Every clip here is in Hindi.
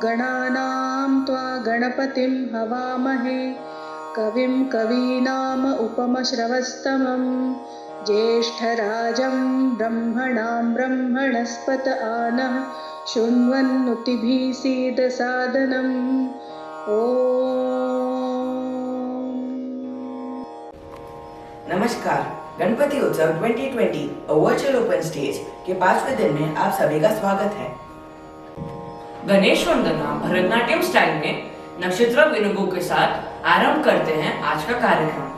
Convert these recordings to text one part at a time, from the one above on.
गणानां त्वा गणपतिं हवामहे कविं कवीनाम उपमश्रवस्तमं ज्येष्ठराजं ब्रह्मणां ब्रह्मणस्पत आनः शृण्वन्नोतिभिः सीदसादनम् नमस्कार। गणपति उत्सव 2020 वर्चुअल ओपन स्टेज के 5वें दिन में आप सभी का स्वागत है। गणेश वंदना भरतनाट्यम स्टाइल में नक्षत्र विनुगु के साथ आरंभ करते हैं आज का कार्यक्रम।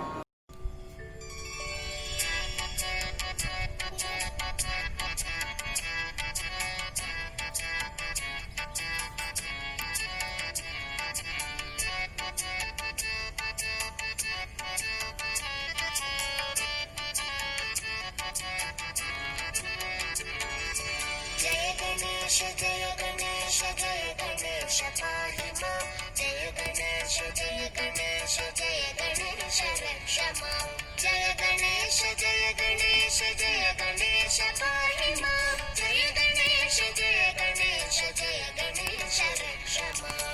जय गणेश पाहि मां। जय गणेश रक्ष मां। जय गणेश पाहि मां। जय गणेश रक्ष मां।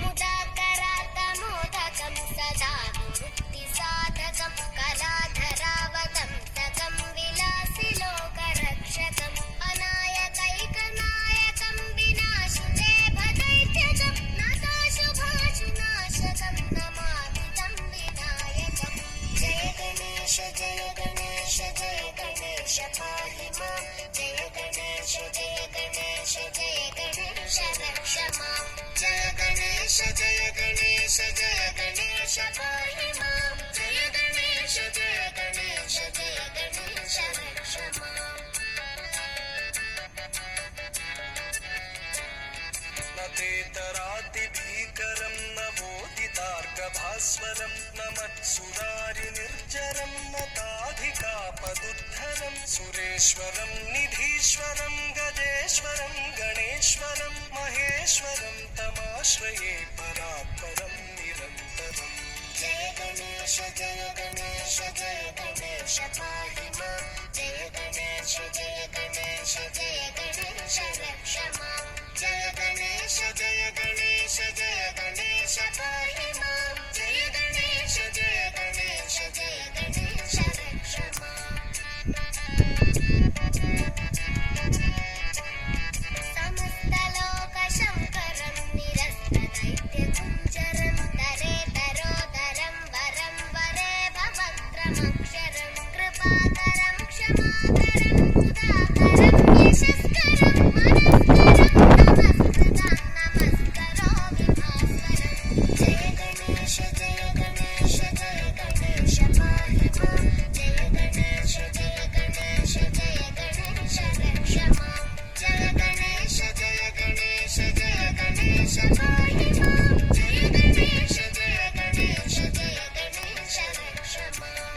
मुदाकरातमोदकं सदा मुक्तिसाधकं कलाधरावतंसकं विलासिलोकरक्षकम् अनायकैकनायकं विनाशिते भदैत्यकं नतोऽशुभाशुनाशकं नमामि तं विनायकम्। जय गणेश पाहि मां। जय गणेश रक्ष मां। जय गणेश पाहि मां। जय गणेश रक्ष मां। नतेतरातिभीकरं नवोदितार्कभास्वरं नमत्सुरारिनिर्जरं नताधिकापदुद्धरं सुरेश्वरं निधीश्वरं गजेश्वरं गणेश्वरं महेश्वरं तमाश्रये परात्परं निरन्तरम्। जय गणेश पाहि मां। जय गणेश रक्ष मां। जय गणेश पाहि मां। जय गणेश रक्ष मां। समस्तलोकशङ्करं निरस्तदैत्यकुञ्जरं तरेतरोदरं वरं वरे भवक्रमक्षरं कृपाकरं क्षमाकरं उदाकरं यशस्करं मनस्करं नमस्करोमि भास्करं। जय गणेश पाहि मां। जय गणेश रक्ष मां। जय गणेश पाहि मां। जय गणेश रक्ष मां।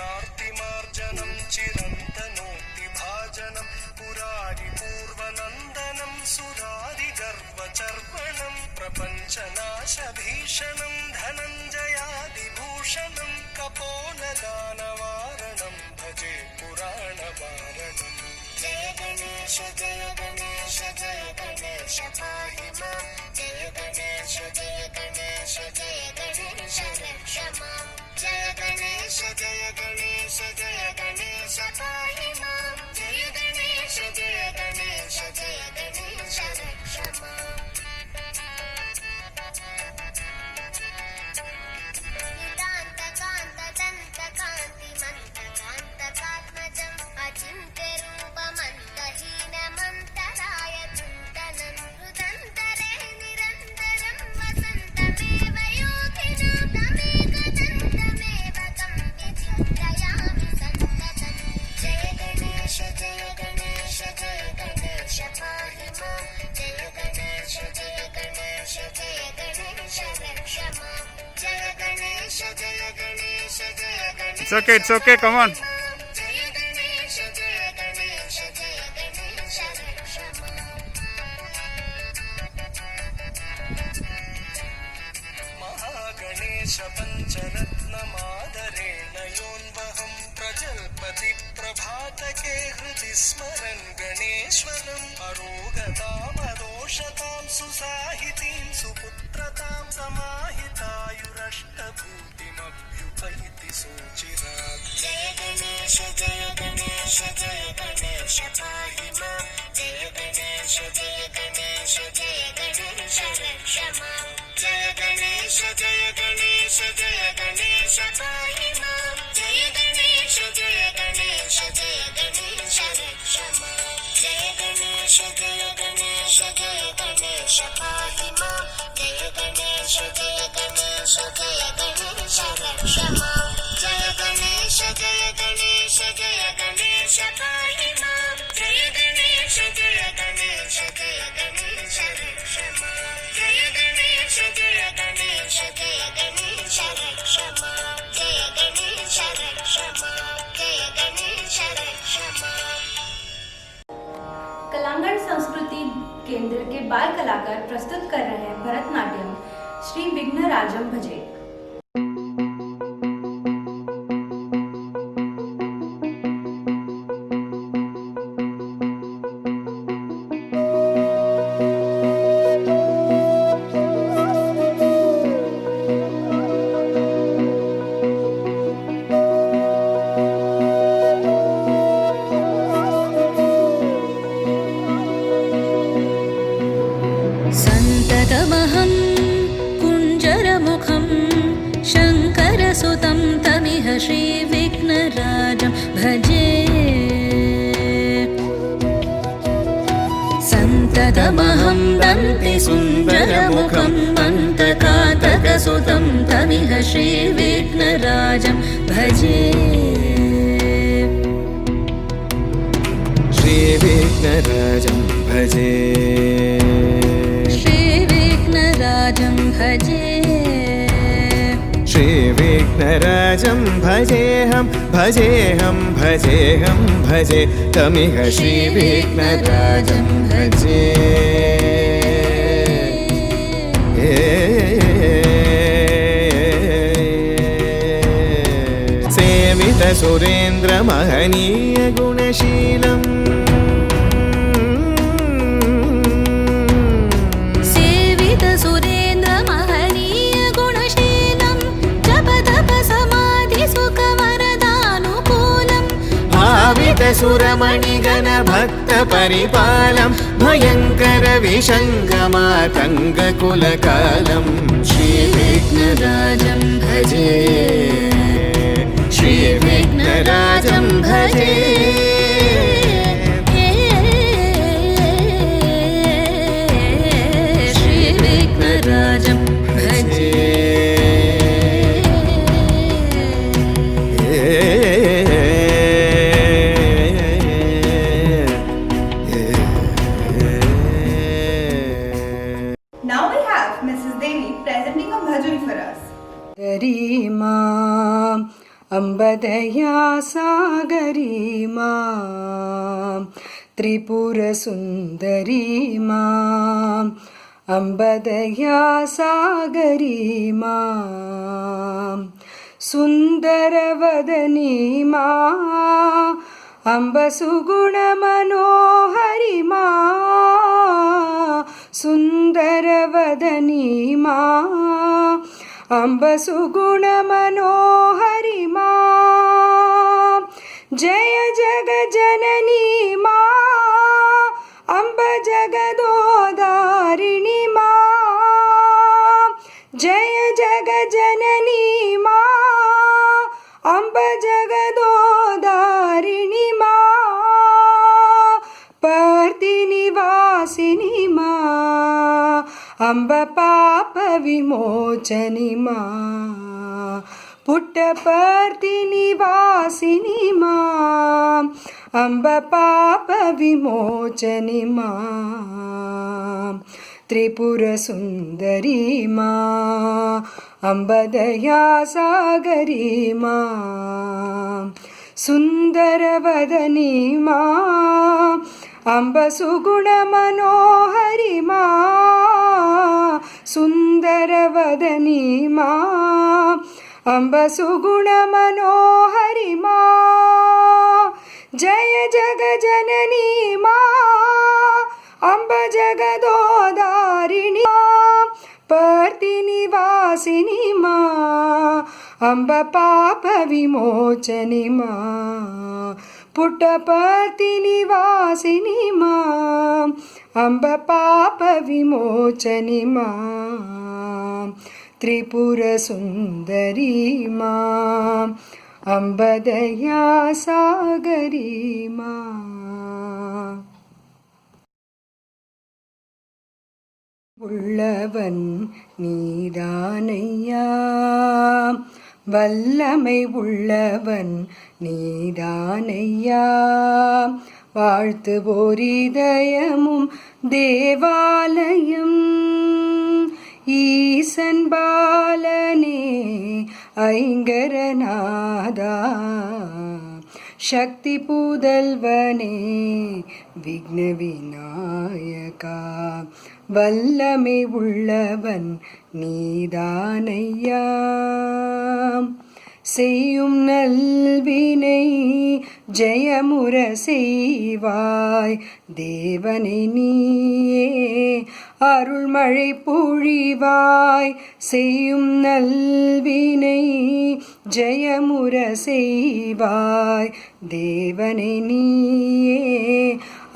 अकिञ्चनार्तिमार्जनं चिरन्तनोक्तिभाजनं पुरारिपूर्वनन्दनं सुरारिगर्वचर्वणं प्रपञ्चनाशभीषणं धनञ्जयादिभूषणं कपोलदानवारणं भजे पुराणवारणम्। जय गणेश पाहि मां। जय गणेश रक्ष मां। जय गणेश पाहि मां। जय गणेश रक्ष मां। नितान्तकान्तदन्तकान्तिमन्तकान्तकात्मजम् अचिन्त्यरूपमन्तहीनमन्तराय चिन्तनं हृदन्तरे निरन्तरं वसन्तमेव योगिना तमेकदन्तमेव तं विचिन्तयामि सन्ततम्। जय गणेश पाहि मां। जय गणेश रक्ष मां। जय Ganesh It's okay, come on. जय गणेश रक्ष मां। महागणेश पञ्चरत्नमादरेण प्रलयोन्वहं प्रजल्पति प्रभातके हृदि स्मरन् गणेश्वरम् अरोगतामरोषतां सुसाहितीं सुपुत्रतां समाहितायुरष्टभूतिमभ्युपैति सोचिरात् जय गणेश जय गणेश जय गणेश पाहि मां जय गणेश जय गणेश जय गणेश रक्ष मां जय गणेश जय गणेश जय गणेश पाहि मां जय गणेश जय गणेश जय गणेश रक्ष मां जय गणेश जय गणेश जय गणेश पाहि मां जय गणेश जय गणेश जय गणेश रक्ष मां जय गणेश जय गणेश जय गणेश पाहि मां जय गणेश जय गणेश जय गणेश रक्ष मां जय गणेश जय गणेश जय गणेश रक्ष मां जय गणेश रक्ष मां जय गणेश रक्ष मां। कलांगण संस्कृति केंद्र के बाल कलाकार प्रस्तुत कर रहे हैं भरतनाट्यम श्री विघ्नराजम भजे। सन्ततमहं कुञ्जरमुखं शङ्करसुतं तमिह श्रीविघ्नराजं भजे। सन्ततमहं दन्तिसुन्दरमुखं मन्तकातकसुतं तमिह श्रीविघ्नराजं भजे। श्रीविघ्नराजं भजे श्रीविघ्नराजं भजे श्रीविघ्नराजं भजेऽहं भजेऽहं भजेऽहं भजे तमिह श्रीविघ्नराजं भजे। सेवितसुरेन्द्रमहनीय गुणशीलम् सुरेन्द्रमहनीय गुणशीलं जपतपसमाधिसुखवरदानुकूलं भावितसुरमणिगणभक्तपरिपालं भयङ्करविशङ्गमातङ्गकुलकालं श्रीविघ्नराजं भजे श्रीविघ्नराजं भजे। श्रीविघ्नराजं भजे Now we have Mrs. Devi presenting a bhajan for us. गरीमा अम्बदया सागरीमा त्रिपुरसुन्दरीमा अम्बदया सागरीमा सुन्दरवदनीमा अम्बसुगुणमनोहरिमा सुन्दरवदनीमा अम्बसुगुणमनोहरिमा जय जगजननी मा अम्ब जगदोदारिणी मा जय जगजननी मा अम्ब जगदोदारिणी मा पर्तिनिवासिनी मा अम्ब पाप विमोचनी मा पुट्टपर्तिनिवासिनी मा अम्ब पाप विमोचनी मा त्रिपुरसुन्दरी मा अम्ब दया सागरी मा सुन्दरवदनी मा अम्ब सुगुणमनोहरि मा सुन्दरवदनी मा अम्ब सुगुण मनोहरि मा जय जगजननी मा अम्ब जगदोदारिणी पर्तिनिवासिनी मा अम्ब पाप विमोचनि मा पुट्टपर्तिनिवासिनी मा अम्ब पाप विमोचनि मा त्रिपुर सुंदरी मा अम्ब दया सागरी मा உள்ளவன் நீதானையா வல்லமை உள்ளவன் நீதானையா வாழ்த்துவோர் இதயமும் தேவாலயம் ஈசன் பாலனே ஐங்கரநாதா शक्ति पुदल्वने विघ्न विनायका वल्लमे उल्लवन नीदानैया செய்யும் நல்வினை ஜெயமுற செய்வாய் தேவனை நீயே அருள்மழை பொழிவாய் செய்யும் நல்வினை ஜெயமுற செய்வாய் தேவனை நீயே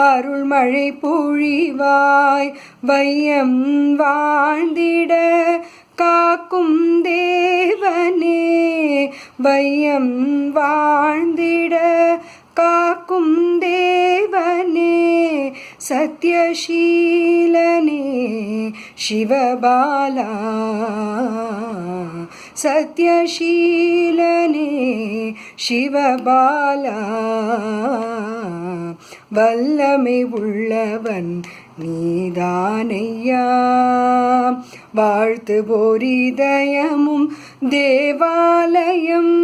அருள்மழை பொழிவாய் வையம் வாழ்ந்திட காக்கும் தேவனே வையம் வாழ்ந்திட காக்கும் தேவனே சத்யசீலனே சிவபாலா சத்யசீலனே சிவபாலா வல்லமை உள்ளவன் நீதானையா வாழ்த்துவோர் இதயமும் தேவாலயம்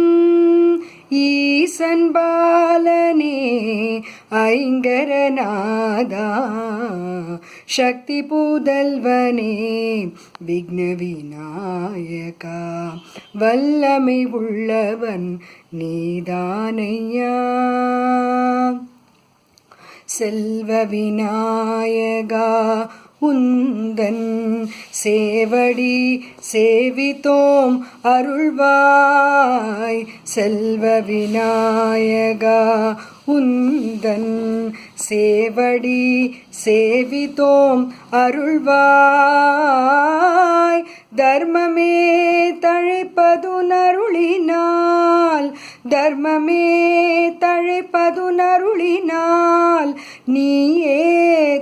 ஈசன் பாலனே ஐங்கரநாதா சக்தி புதல்வனே விக்ன விநாயகா வல்லமை உள்ளவன் நீதானையா செல்வ விநாயகா உந்தன் சேவடி சேவித்தோம் அருள்வாய் செல்வ விநாயகா உந்தன் சேவடி சேவித்தோம் அருள்வாய் தர்மமே தழைப்பதுனருளினால் தர்மமே தழைப்பதுனருளினால் நீயே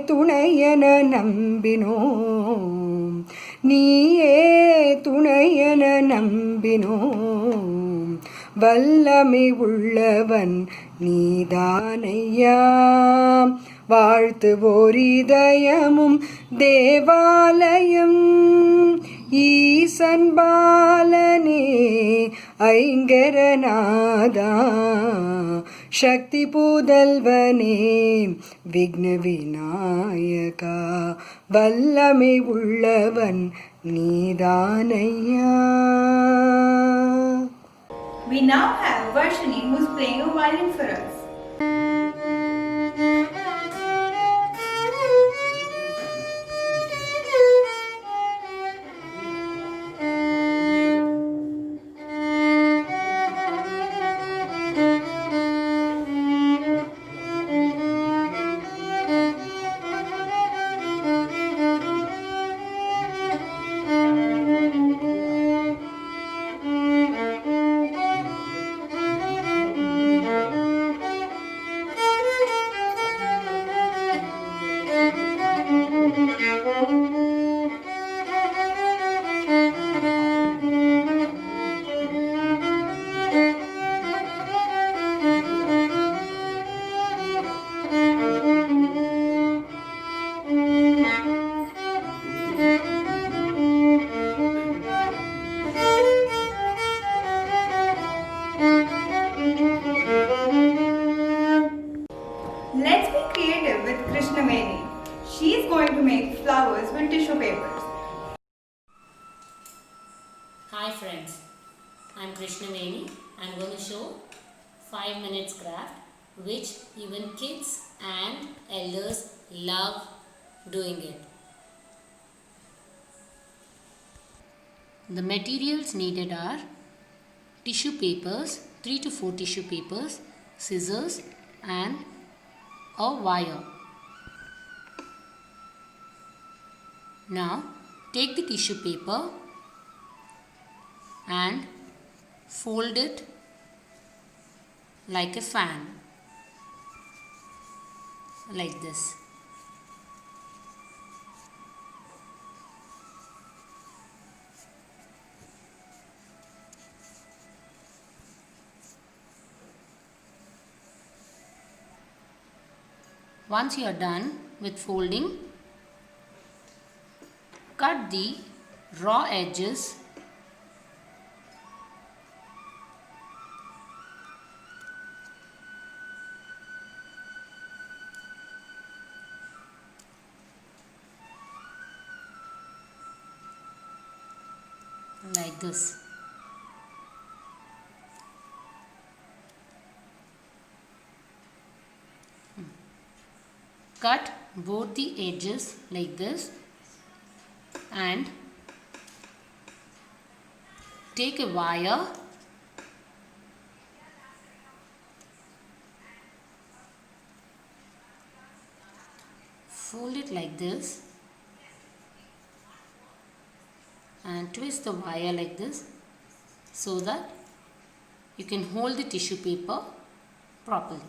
துணையென நம்பினோம் நீயே துணையென நம்பினோம் வல்லமை உள்ளவன் நீதானையா வாழ்த்துவோர் இதயமும் தேவாலயம் ஈசன் பாலனே ஐங்கரநாதா சக்தி புதல்வனே விக்ன விநாயகா வல்லமை உள்ளவன் நீதானையா. We now have Varshini who is playing a violin for us. Krishnaveni. I'm going to show 5 minutes craft which even kids and elders love doing it. The materials needed are tissue papers, 3 to 4 tissue papers, scissors and a wire. Now take the tissue paper and fold it like a fan, like this. Once you are done with folding, cut the raw edges like this. Cut both the edges like this and take a wire fold it like this and twist the wire like this so that you can hold the tissue paper properly.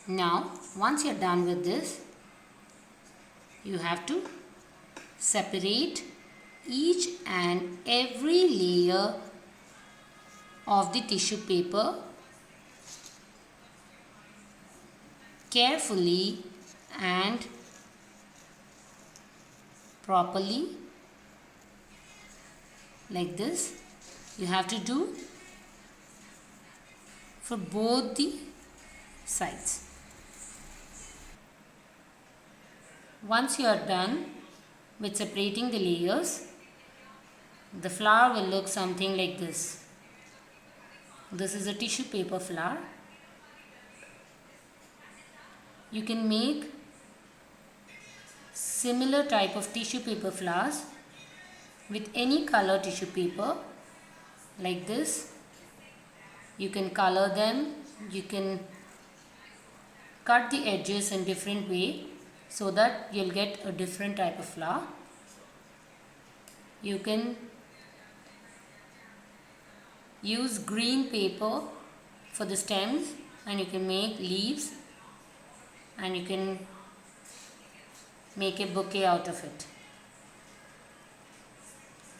Now, once you are done with this, you have to separate each and every layer of the tissue paper carefully and properly, like this. You have to do for both the sides. Once you are done with separating the layers, the flower will look something like this. This is a tissue paper flower. You can make similar type of tissue paper flowers with any color tissue paper like this. You can color them, you can cut the edges in different way so that you'll get a different type of flower. You can use green paper for the stems and you can make leaves and you can make a bouquet out of it.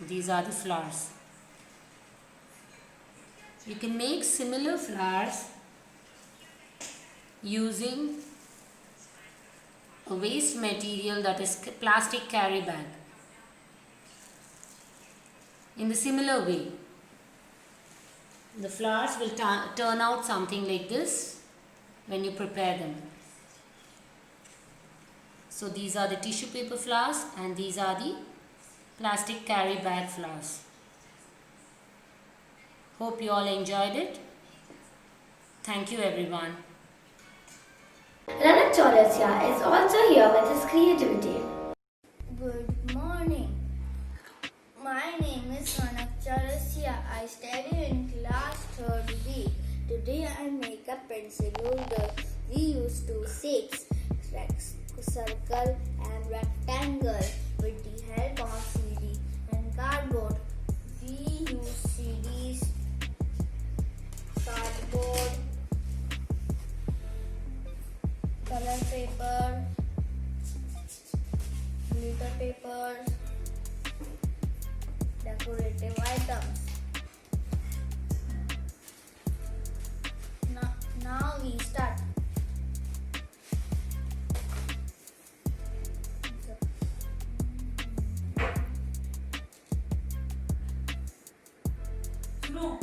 These are the flowers. You can make similar flowers using a waste material, that is plastic carry bag. In the similar way, the flowers will turn out something like this when you prepare them. So these are the tissue paper flowers and these are the plastic carry bag flowers. Hope you all enjoyed it. Thank you everyone. Ranak Chaurasia is also here with his creativity. Good morning. My name is Ranak Chaurasia. I study in class 3rd B. Today I make a pencil holder. We use 2 shapes, circle and rectangle. With the help of CD and cardboard, we use CDs, cardboard, color paper, glitter paper, decorative items. Now we start. No.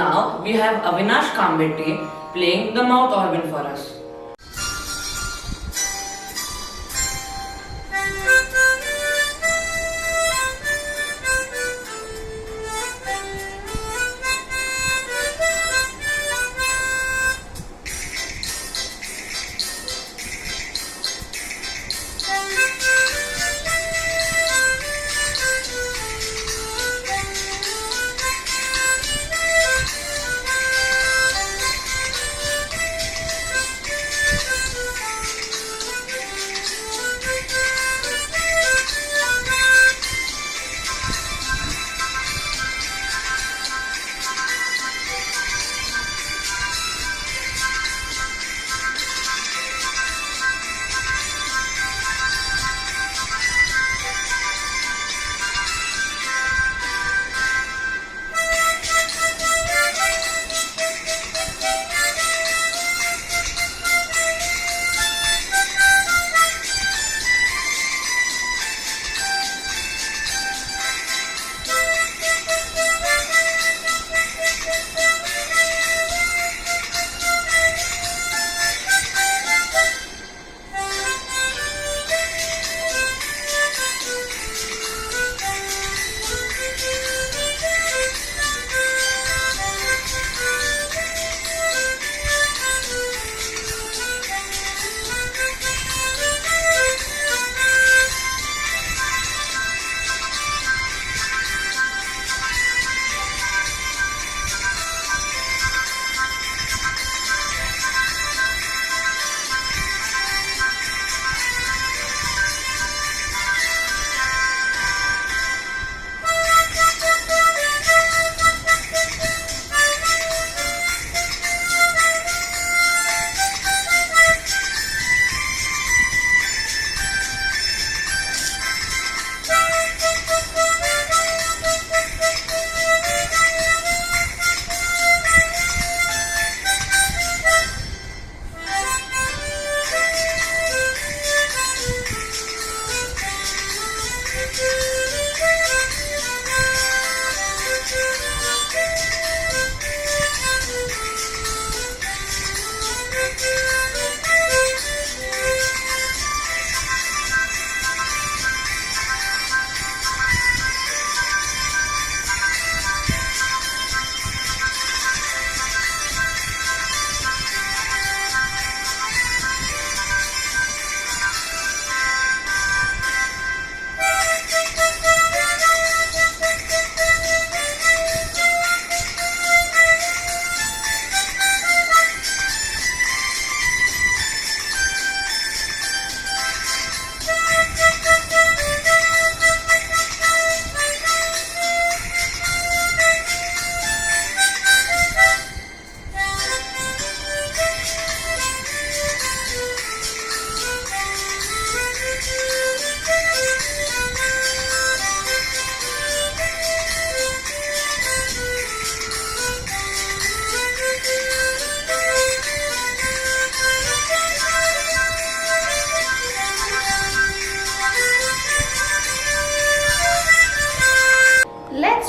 Now we have Avinash Kambeti playing the mouth organ for us.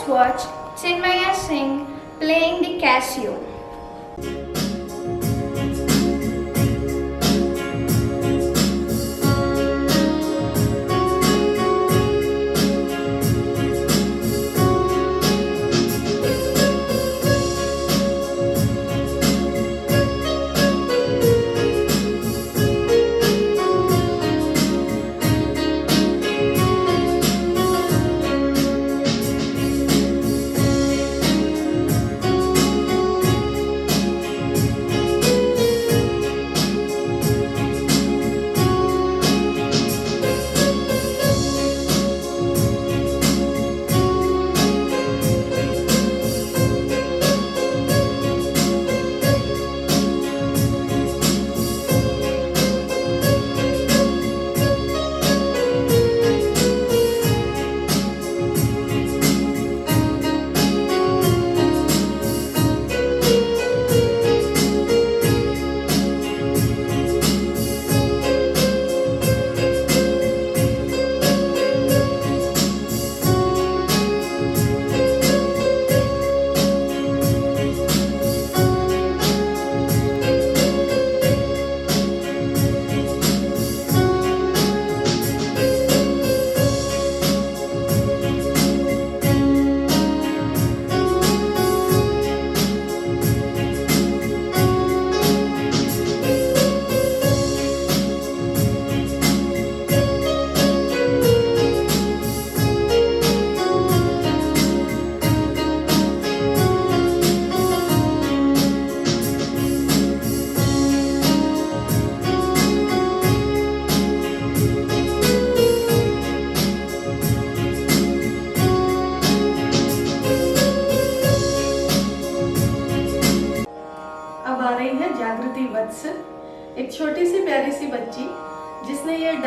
watch Chinmaya Singh playing the Casio.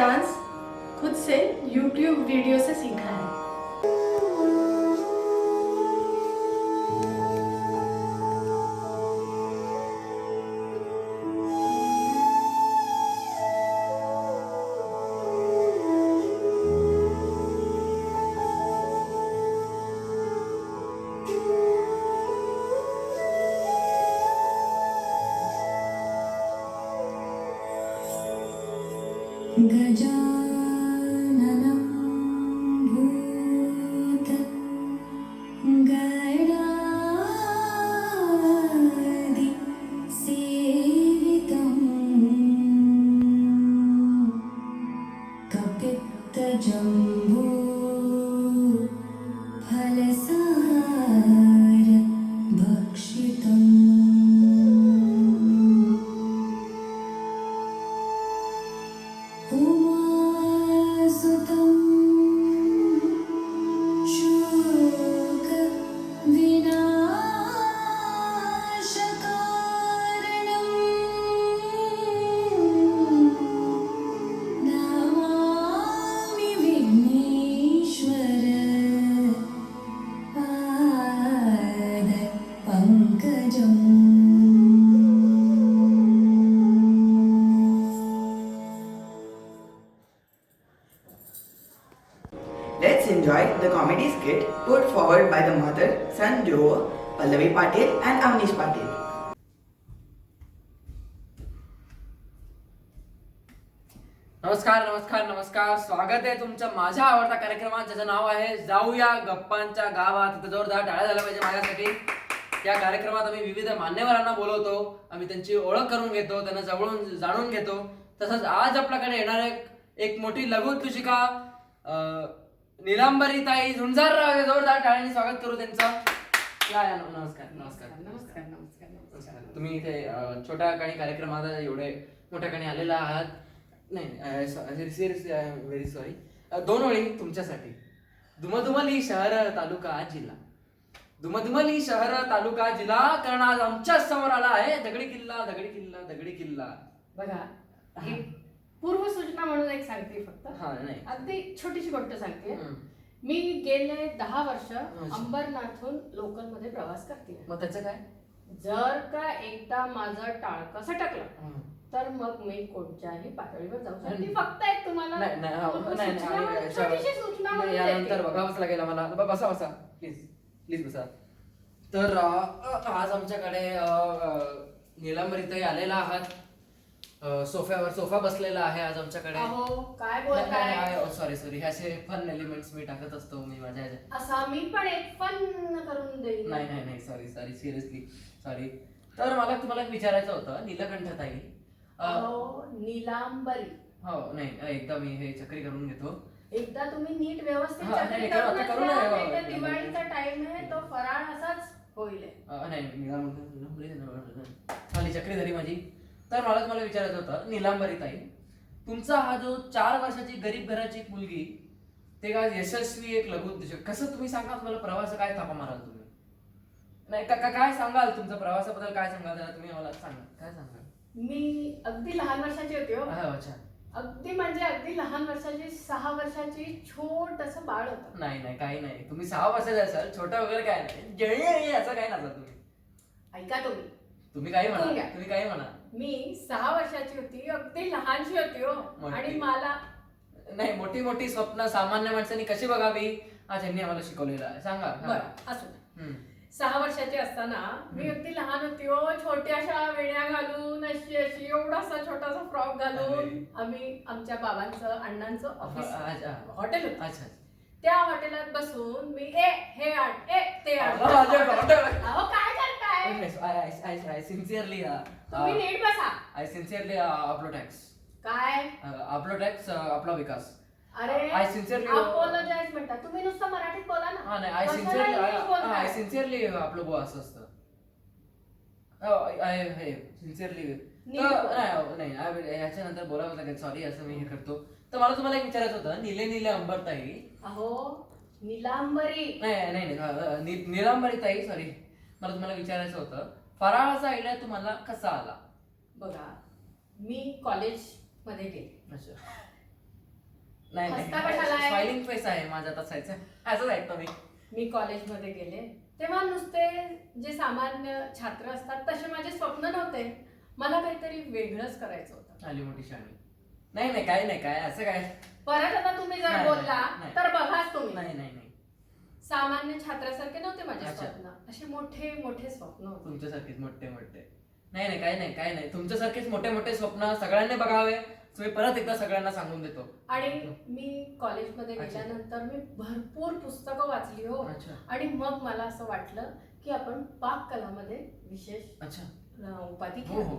Dance खुद से YouTube वीडियो से सीखा है। गजाननं भूत गणादि सेवितं कपित्तजम्बू फलसार भक्षितम् उमासुतं शोकविनाशकारणं Namami Vighneshwar पादपङ्कजम्। Let's enjoy the comedy skit put forward by the mother-son duo Pallavi Patil and Avnish Patil. नमस्कार नमस्कार नमस्कार, स्वागत आहे तुमच्या माझ्या आवडता कार्यक्रमात ज्याचं नाव आहे जाऊया गप्पांच्या गावात. तर जोरदार टाळ्या झाल्या पाहिजे माझ्यासाठी. या कार्यक्रमात आम्ही विविध मान्यवरांना बोलवतो, आम्ही त्यांची ओळख करून घेतो, त्यांना जवळून जाणून घेतो. तसंच आज आपल्याकडे येणारे एक मोठी लघुतुशिका नीलांबरीताई झुंजारराव, जोरदार टाळ्यांनी स्वागत करू त्यांचं. या नमस्कार नमस्कार नमस्कार नमस्कार नमस्कार. तुम्ही इथे छोट्या काही कार्यक्रमात एवढे मोठ्या काही आलेला आहात. नाही seriously I am very sorry. 2 ओळी तुमच्यासाठी. दुमदुमली शहर तालुका जिल्हा, दुमदुमली शहर तालुका जिल्हा, कारण आज आमच्या समोर आला आहे दगडी किल्ला, दगडी किल्ला, दगडी किल्ला. बघा, ही पूर्व सूचना म्हणून एक सांगते फक्त. हा नाही अगदी छोटीशी गोष्ट सांगते. मी गेले 10 वर्ष अंबरनाथहून लोकल मध्ये प्रवास करते. मग त्याचं काय? जर का एकदा माझं टाळकं सटकलं तर मग मी कोणत्याही पातळीवर जाऊ शकते. फक्त एक तुम्हाला छोटीशी सूचना म्हणून यानंतर देते. बघावंच लागेल आम्हाला. बसा बसा प्लीज प्लीज बसा. तर आज आमच्याकडे नीलांबरीताई आलेला आहात. सोफ्यावर सोफा बसलेला आहे आज आमच्याकडे. अहो काय बोलताय? सॉरी सॉरी, असे फन एलिमेंट्स मी टाकत असतो मी माझ्या ह्याच्यात. असा मी पण एक फन करून देईन. नाही नाही नाही, सॉरी सॉरी, सिरियसली सॉरी. तर मला तुम्हाला एक विचारायचं होतं, नीलकंठताई. नीलांबरी. हो नाही, एकदा मी हे चक्री करून घेतो. एकदा तुम्ही नीट व्यवस्थित हा, चक्री नाही, करून करू घ्या. नये. नाही तर दिवाळीचा टाइम आहे, तो फराळ असाच होईल. खाली चक्री झाली माझी. तर मला तुम्हाला विचारायचं होतं, नीलांबरीताई, तुमचा हा जो 4 वर्षाची गरीब घराची एक मुलगी, ते काय यशस्वी एक लघुउद्योजक, कसं तुम्ही सांगा मला प्रवास काय थापा माराल तुम्ही? नाही काय सांगाल तुमच्या प्रवासाबद्दल, काय सांगाल तुम्ही मला सांगा, काय सांगाल? मी अगदी लहान वर्षाची होती हो. अच्छा. अगदी म्हणजे अगदी लहान वर्षाची, 6 वर्षाची छोटस बाळ होतं. नाही नाही काही नाही, तुम्ही 6 वर्षाचे असाल, छोटा वगैरे काय नाही, जळी असं काय नसाल तुम्ही. ऐका तुम्ही काही म्हणा, तुम्ही काही म्हणा. मी 6 वर्षाची होती, अगदी लहानशी होती हो. आणि मला नाही, मोठी मोठी स्वप्न सामान्य माणसांनी कशी बघावी आज यांनी आम्हाला शिकवलेलं आहे. सांगा. बरं असू दे. 6 वर्षाची असताना मी अगदी लहान होती हो. छोट्याशा वेण्या घालून, अशी अशी एवढासा छोटासा फ्रॉक घालून आम्ही आमच्या बाबांचं, अण्णांचं ऑफिस, हॉटेल होतं. अच्छा. त्या हॉटेलात बसून मी हे आण, ते आण. अहो काय करताय? आय सिन्सिअरली, तुम्ही नीट बसा. आय सिन्सिअरली आपलो टॅक्स. काय आपलो टॅक्स आपला विकास. अरे आय सिन्सिअरली अपोलोजाइज म्हणता तुम्ही, नुसतं मराठीत बोला ना. हा नाही, आय सिन्सिअरली आपलं बुवा असं असतं. आय सिन्सिअरली नाही, ह्याच्यानंतर बोलावं लागेल, सॉरी असं मी हे करतो. तर मला तुम्हाला एक विचारायचं होतं, नीले नीले अंबरताई. अहो नीलांबरी. नाही नीलांबरीताई, सॉरी. मला तुम्हाला विचारायचं होतं, फराळाचा आयडिया तुम्हाला कसा आला? बघा, मी कॉलेज मध्ये गेले. अच्छा. हसता कशाला आहे? स्माइलिंग फेस आहे माझा तसायचं असंच ऐकतो मी कॉलेजमध्ये गेले तेव्हा नुसते जे सामान्य छात्र असतात तसे माझे स्वप्न नव्हते. मला काहीतरी वेगळंच करायचं होतं. आली मोठी शाणी. नाही काय असं काय. परत आता तुम्ही जर नाही, बोलला नाही. तर बघाच तुम्ही. नाही सामान्य छात्रासारखे नव्हते माझे अच्छा. स्वप्न, असे मोठे मोठे स्वप्न होते. तुमच्यासारखेच मोठे नाही काय नाही तुमच्यासारखेच मोठे स्वप्न सगळ्यांनी बघावे. तुम्ही परत एकदा सगळ्यांना सांगून देतो. आणि मी कॉलेजमध्ये अच्छा. गेल्यानंतर मी भरपूर पुस्तकं वाचली हो. अच्छा. आणि मग मला असं वाटलं की आपण पाककलामध्ये विशेष अच्छा. उपाधी हो घ्यावी.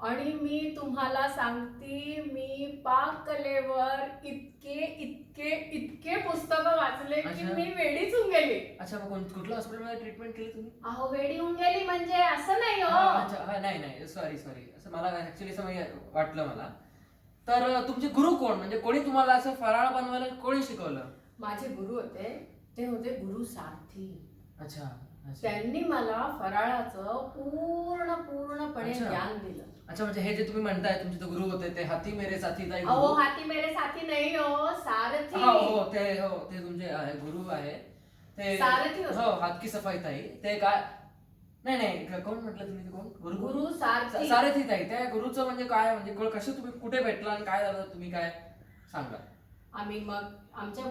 आणि मी तुम्हाला सांगते मी पाककलेवर इतके पुस्तकं वाचले की अच्छा. मी वेडीच होऊन गेली. अच्छा मग कुठल्या हॉस्पिटलमध्ये ट्रीटमेंट केली तुम्ही? अहो वेडी होऊन गेली म्हणजे असं नाही हो. अच्छा नाही सॉरी असं मला ऍक्च्युली असं वाटलं मला. तर तुमचे गुरु कोण, म्हणजे कोणी तुम्हाला असं फराळ बनवायला कोणी शिकवलं? माझे गुरु होते ते होते गुरु सारथी. अच्छा. त्यांनी मला फराळाचं पूर्णपणे अच्छा. ज्ञान दिलं. अच्छा म्हणजे हे जे तुम्ही म्हणताय तुमचे ते गुरु होते ते हाती मेरे साथी ताई अहो हाती मेरे साथी नाही हो, सारथी. हो ते तुमचे गुरु आहे ते. सारथी होते. हो हात की सफाई ताई ते काय. नाही कोण म्हटलं तुम्ही? कोण? गुरु सारथी. सारथी ताई. त्या गुरुचं म्हणजे काय, म्हणजे कसं तुम्ही कुठे भेटला आणि काय झालं तुम्ही काय सांगा. आम्ही मग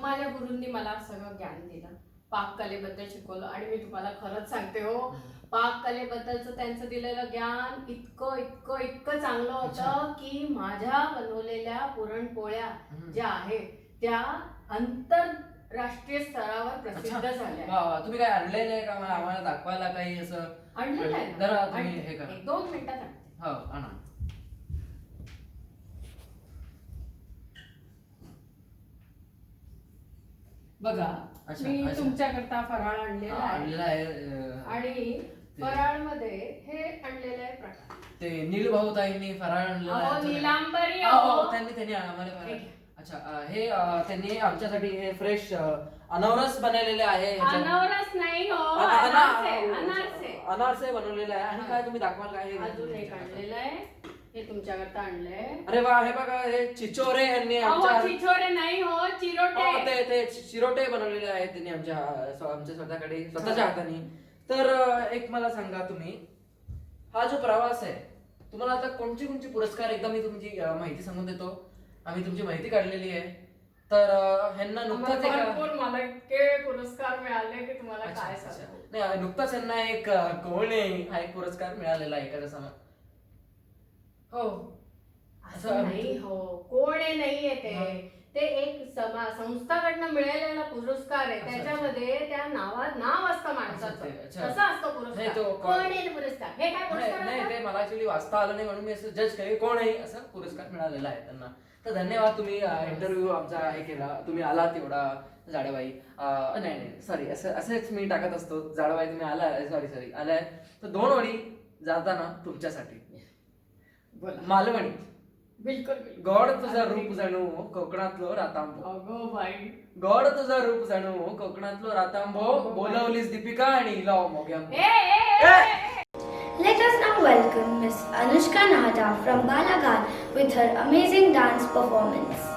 माझ्या गुरूंनी मला सगळं ज्ञान दिलं, पाककलेबद्दल शिकवलं. आणि मी तुम्हाला खरंच सांगते हो, पाककलेबद्दलचं त्यांचं दिलेलं ज्ञान इतकं चांगलं होतं की माझ्या बनवलेल्या पुरणपोळ्या ज्या आहेत त्या आंतरराष्ट्रीय स्तरावर प्रसिद्ध झाल्या. वा तुम्ही काय आणलेलं आहे का मला आम्हाला दाखवायला काही असं? आणलेलं आहे जरा ना. तुम्ही हे करा. 1-2 मिनिटात आणते. हो आणा. बघा अच्छा, मी अच्छा. तुमच्याकरता फराळ आणलेला आणलेलं आहे. आहे आणि फराळमध्ये हे आणलेलं आहे प्रकार. ते नीलभाऊ ताईंनी फराळ आणलेला अहो, आहे. नीलांबरी हो, अहो. त्यांनी आम्हाला फराळ. हे घ्या. अच्छा हे त्यांनी आमच्यासाठी हे फ्रेश अनारस बनवलेले आहे. अनारस नाही हो, अनारसे बनवलेले आहे. आणि काय तुम्ही दाखवाल काय हे? अजून एक आणलेलं आहे, हे तुमच्याकरता आणलंय. अरे वा हे बघा हे चिचोरे यांनी अहो आमच्या चिचोरे नाही हो, चिरोटे. ते चिरोटे बनवलेले आहेत त्यांनी आमच्या स्वतःच्या हाताने. तर एक मला सांगा तुम्ही, हा जो प्रवास आहे तुम्हाला आता कोणची पुरस्कार, एकदा मी तुमची माहिती सांगून देतो. आम्ही तुमची माहिती काढलेली आहे. तर ह्यांना नुकताच मला इतके पुरस्कार मिळाले की तुम्हाला काय सांगू. नाही नुकताच ह्यांना एक कोण आहे हा एक पुरस्कार मिळालेला आहे एखाद्या समय. हो असं नाही हो, कोण आहे नाहीये ते एक संस्थाकडनं मिळालेला पुरस्कार आहे. त्याच्यामध्ये त्या नाव असतं माणसाचं, तसं असतं पुरस्कार. कोण आहे पुरस्कार, हे काय पुरस्कार नाही ते मला ऍक्च्युली वाचता आलं नाही म्हणून मी असं जज केले कोण आहे असं पुरस्कार मिळालेला आहे त्यांना. तर धन्यवाद, तुम्ही इंटरव्ह्यू आमचा हे केला, तुम्ही आलात एवढा. जाडबाई नाही सॉरी असंच मी टाकत असतो. जाडबाई तुम्ही आलाय, सॉरी आलाय. तर 2 ओळी जाताना तुमच्यासाठी. मालवणी. बिलकुल. गॉड तुझा रूप जणू कोकणातलो रातांबो. अगो बाई. गॉड तुझा रूप जणू कोकणातलो रातांबो. बोलवलीस दीपिका आणि लाव मोग्याम. Let us now welcome Miss Anushka Nahata from Balaghat with her amazing dance performance.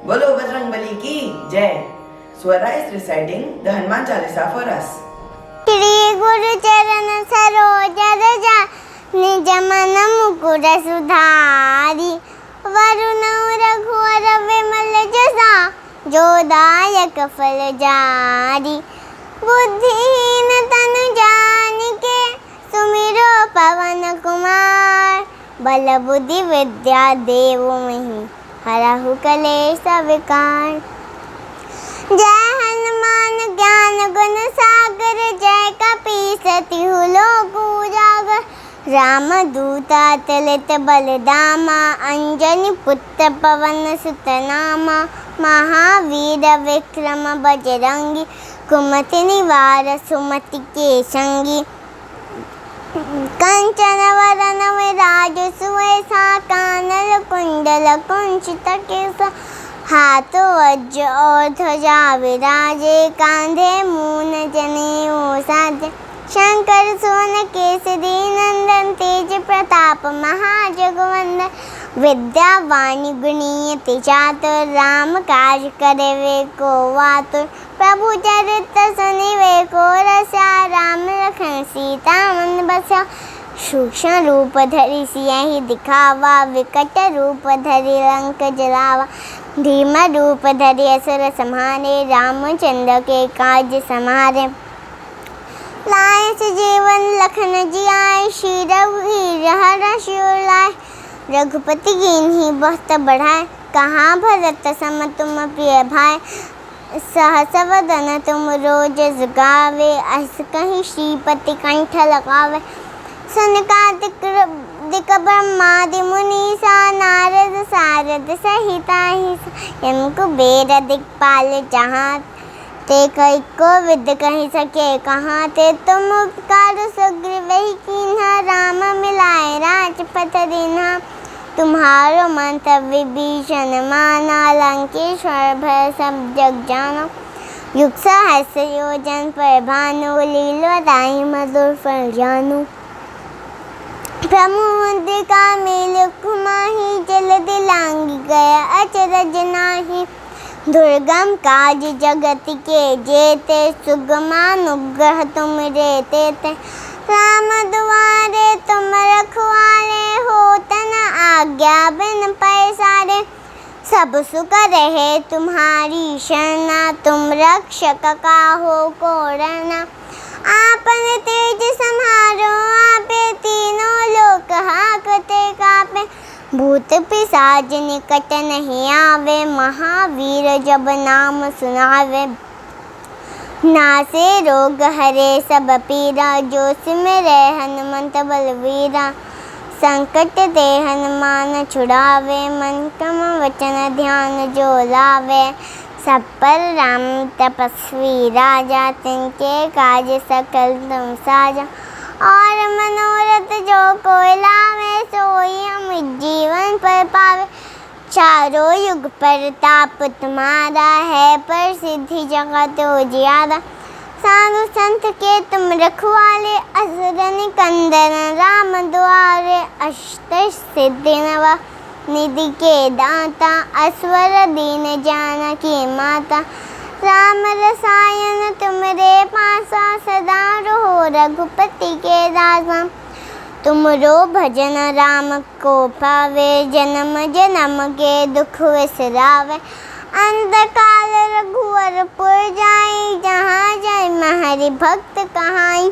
Bolo Bajrangbali ki Jai. Swara is reciting the Hanuman Chalisa for us. Shri Guru Charan Saroja Raja Nij Man Mukur Sudhari Varuna Raghuvar Vimal Jasa Jodayak Fal Jari बुद्धिहीन तनु जानिके सुमिरो पवन कुमार बल बुद्धि विद्या देवो महि हरहु कलेश विकार। जय हनुमान ज्ञान गुण सागर जय कपीसति लोक उजागर राम दूता अतुलित बलधामा अंजनी पुत्र पवन सुत नामा महावीर विक्रम बजरंगी कुमति निवार सुमति के संगी कंचन वरन विराज सुवेशा कानन कुंडल कुंचित केसा हाथों वज्र और ध्वजा विराजे कांधे मून जनेऊ साजे शंकर सुवन केसरी नंदन तेज प्रताप महाजगवंदन विद्यावाणी गुणीयति चातुर राम काज करे वे को वातुर प्रभु चरित्र सुनिवे को रसा राम लखन सीता मन बसा सूक्ष्म रूप धरि सियहि दिखावा विकट रूप धरि लंक जलावा धीम रूप धरि असुर संहारे रामचंद्र के काज समारे लाए जीवन लखन जियाए श्री रघुवीर हर्षि लाए रघुपति कीन्ही बहुत बढ़ाए कहाँ भरत सम तुम प्रिय भाई सहस वदन तुम रोज गावे अस कहीं श्रीपति कंठ लगावे सनकादिक ब्रह्मादि मुनीसा नारद सारद सहिता यम कुबेर दिक्पाल जहाँ ते कई को विद कहीं सके कहाँ ते तुम उपकार सुग्रीव ही कीन्हा राम मिलाए राजपथ दीन्हा तुम्हारो मंत्र विभीषण माना लंकेश्वर भय सब जग जानो युग सहस्र योजन पर भानु लीलोताहि मधुर फल जानु प्रमुद्रिका मेलुख माही जलधि लांघि गया अचरज नाही दुर्गम काज जगत के जेते सुगमानुग्रह तुम रे तेते राम दुआरे तुम रखवाले होत न आज्ञा बिन पैसारे सब सुख रहे तुम्हारी शरणा तुम रक्षक काहो को डरना आपन तेज सम्हारो आपे तीनों लोक हाकते कापे भूत पिशाच निकट नहीं आवे महावीर जब नाम सुनावे नासे रोग हरे सब पीरा जो सिमरे हनुमंत बलवीरा संकट ते हनुमान छुड़ावे मन क्रम वचन ध्यान जो लावे सब पर राम तपस्वी राजा तिनके काज सकल तुम साजा और मनोरथ जो कोई लावे सोई हम जीवन पर पावे चारों युग प्रताप तुम्हारा है पर सिद्धि जगत उजियारा साधु संत के तुम रखवाले असुर निकंदन राम द्वारे अष्ट सिद्धि नवा निधि के दाता अस्वर दीन जानकी माता राम रसायन तुमरे पासा सदा रहो रघुपति के दासा तुमरो भजन राम को पावे जन्म जन्म के दुख विसरावे अंतकाल रघुवरपुर जाई जहाँ जाय महरि भक्त कहाई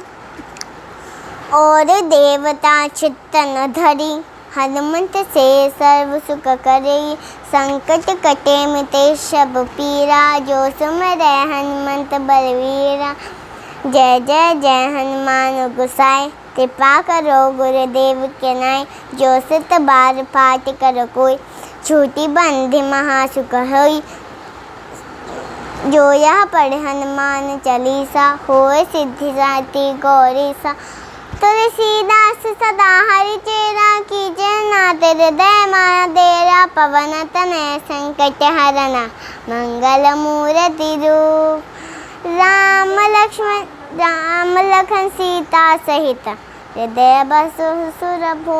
और देवता चित्तन धरी हनुमंत से सर्व सुख करे संकट कटे मिटे सब पीरा जो सुमरे हनुमंत बलवीरा जय जय जय हनुमान गोसाई कृपा करो गुरुदेव के नाय जो सत बार पाठ करो कोई छूटी बंधि महासुख होई जो यह पढ़े हनुमान चालीसा होए सिद्धि साथी गौरीसा तुलसीदास सदा हरि चेरा कीजे नाथ हृदय माया देरा पवन तनय संकट हरना मंगल मूर्ति रूप राम लखन सीता सहित हृदय बसु सुरभु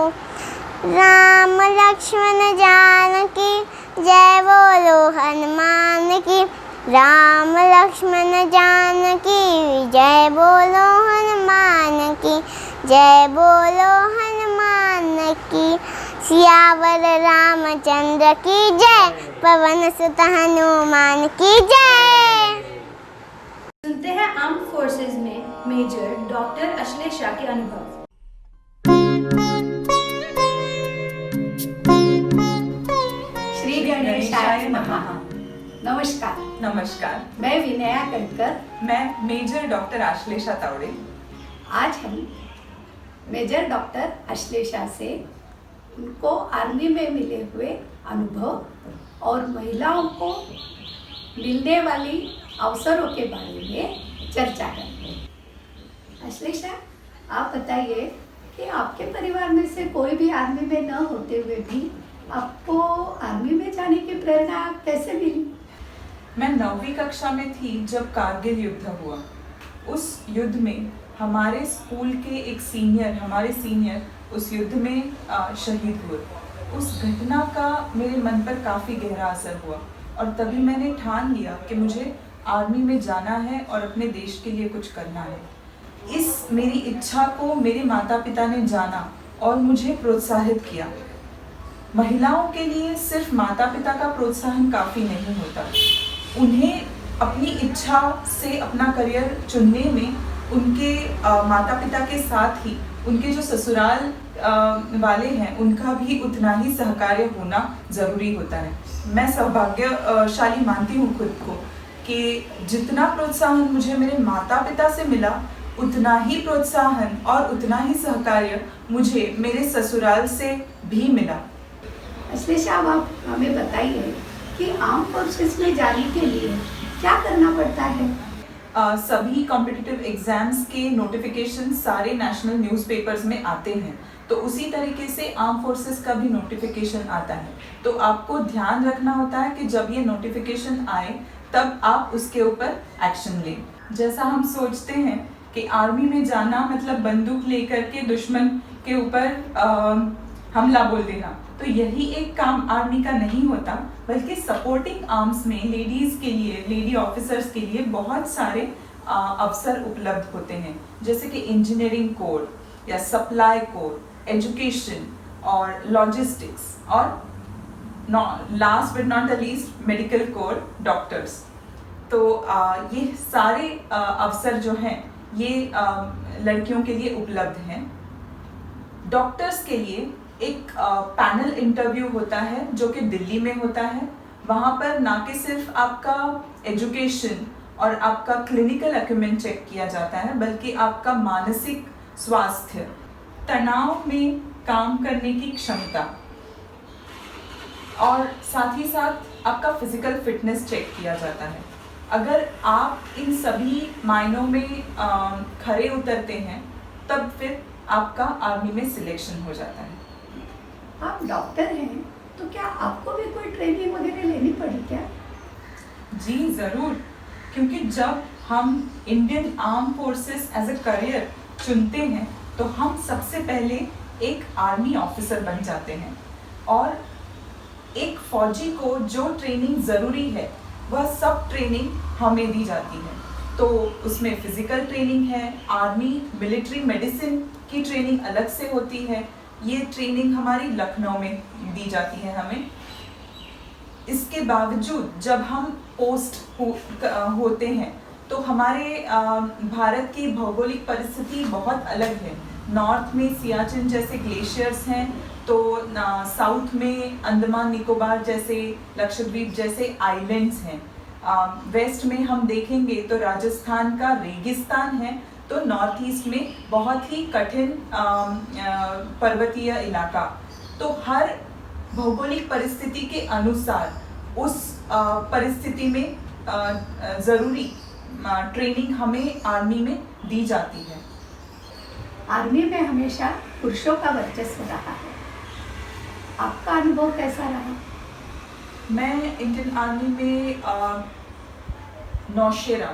राम लक्ष्मण जानकी जय बोलो हनुमान की, राम लक्ष्मण जानकी। जय बोलो हनुमान की, जय बोलो हनुमान की। सियावर रामचंद्र की जय, पवन सुत हनुमान की जय। सुनते हैं आर्म फोर्सेज में मेजर डॉक्टर अश्लेषा के अनुभव। श्री गणेशाय नमः। नमस्कार। नमस्कार, मैं विनया कटकर। मैं मेजर डॉक्टर आश्लेषा तावड़े। आज हम मेजर डॉक्टर अश्लेषा से उनको आर्मी में मिले हुए अनुभव और महिलाओं को मिलने वाली अवसरों के बारे में चर्चा करेंगे। अश्लेषा, आप बताइए कि आपके परिवार में से कोई भी आर्मी में न होते हुए भी आपको आर्मी में जाने की प्रेरणा कैसे मिली? मैं 9वीं कक्षा में थी जब कारगिल युद्ध हुआ। उस युद्ध में हमारे स्कूल के एक हमारे सीनियर उस युद्ध में शहीद हुए। उस घटना का मेरे मन पर काफ़ी गहरा असर हुआ और तभी मैंने ठान लिया कि मुझे आर्मी में जाना है और अपने देश के लिए कुछ करना है। इस मेरी इच्छा को मेरे माता पिता ने जाना और मुझे प्रोत्साहित किया। महिलाओं के लिए सिर्फ माता पिता का प्रोत्साहन काफ़ी नहीं होता, उन्हें अपनी इच्छा से अपना करियर चुनने में उनके माता पिता के साथ ही उनके जो ससुराल वाले हैं उनका भी उतना ही सहकार्य होना ज़रूरी होता है। मैं सौभाग्यशाली मानती हूँ खुद को कि जितना प्रोत्साहन मुझे मेरे माता पिता से मिला उतना ही प्रोत्साहन और उतना ही सहकार्य मुझे मेरे ससुराल से भी मिला। अश्लेषा, आप हमें बताइए कि आर्म फोर्सेस में जाने के लिए क्या करना पड़ता है? सभी कॉम्पिटिटिव एग्जाम्स के नोटिफिकेशन सारे नेशनल न्यूज़पेपर्स में आते हैं, तो उसी तरीके से आर्म फोर्सेस का भी नोटिफिकेशन आता है। तो आपको ध्यान रखना होता है कि जब ये नोटिफिकेशन आए तब आप उसके ऊपर एक्शन लें। जैसा हम सोचते हैं कि आर्मी में जाना मतलब बंदूक लेकर के दुश्मन के ऊपर हमला बोल देना, तो यही एक काम आर्मी का नहीं होता, बल्कि सपोर्टिंग आर्म्स में लेडीज़ के लिए, लेडी ऑफिसर्स के लिए बहुत सारे अवसर उपलब्ध होते हैं, जैसे कि इंजीनियरिंग कोर या सप्लाई कोर, एजुकेशन और लॉजिस्टिक्स और last but not the least medical corps, doctors. तो ये सारे अवसर जो हैं ये लड़कियों के लिए उपलब्ध हैं। डॉक्टर्स के लिए एक पैनल इंटरव्यू होता है जो कि दिल्ली में होता है। वहाँ पर ना कि सिर्फ आपका एजुकेशन और आपका क्लिनिकल एक्यूमेंट चेक किया जाता है, बल्कि आपका मानसिक स्वास्थ्य, तनाव में काम करने की क्षमता और साथ ही साथ आपका फिजिकल फिटनेस चेक किया जाता है। अगर आप इन सभी मायनों में खरे उतरते हैं तब फिर आपका आर्मी में सिलेक्शन हो जाता है। आप डॉक्टर हैं तो क्या आपको भी कोई ट्रेनिंग वगैरह लेनी पड़ी क्या? जी ज़रूर, क्योंकि जब हम Indian arm forces as a career चुनते हैं तो हम सबसे पहले एक आर्मी ऑफिसर बन जाते हैं और एक फौजी को जो ट्रेनिंग ज़रूरी है वह सब ट्रेनिंग हमें दी जाती है। तो उसमें फिज़िकल ट्रेनिंग है, आर्मी मिलिट्री मेडिसिन की ट्रेनिंग अलग से होती है, ये ट्रेनिंग हमारी लखनऊ में दी जाती है हमें। इसके बावजूद जब हम पोस्ट होते हैं तो हमारे भारत की भौगोलिक परिस्थिति बहुत अलग है। नॉर्थ में सियाचिन जैसे ग्लेशियर्स हैं, तो साउथ में अंडमान निकोबार जैसे, लक्षद्वीप जैसे आइलैंड्स हैं। वेस्ट में हम देखेंगे तो राजस्थान का रेगिस्तान है, तो नॉर्थ ईस्ट में बहुत ही कठिन पर्वतीय इलाका। तो हर भौगोलिक परिस्थिति के अनुसार उस परिस्थिति में ज़रूरी ट्रेनिंग हमें आर्मी में दी जाती है। आर्मी में हमेशा पुरुषों का वर्चस्व रहा है, आपका अनुभव कैसा रहा? मैं इंडियन आर्मी में नौशेरा,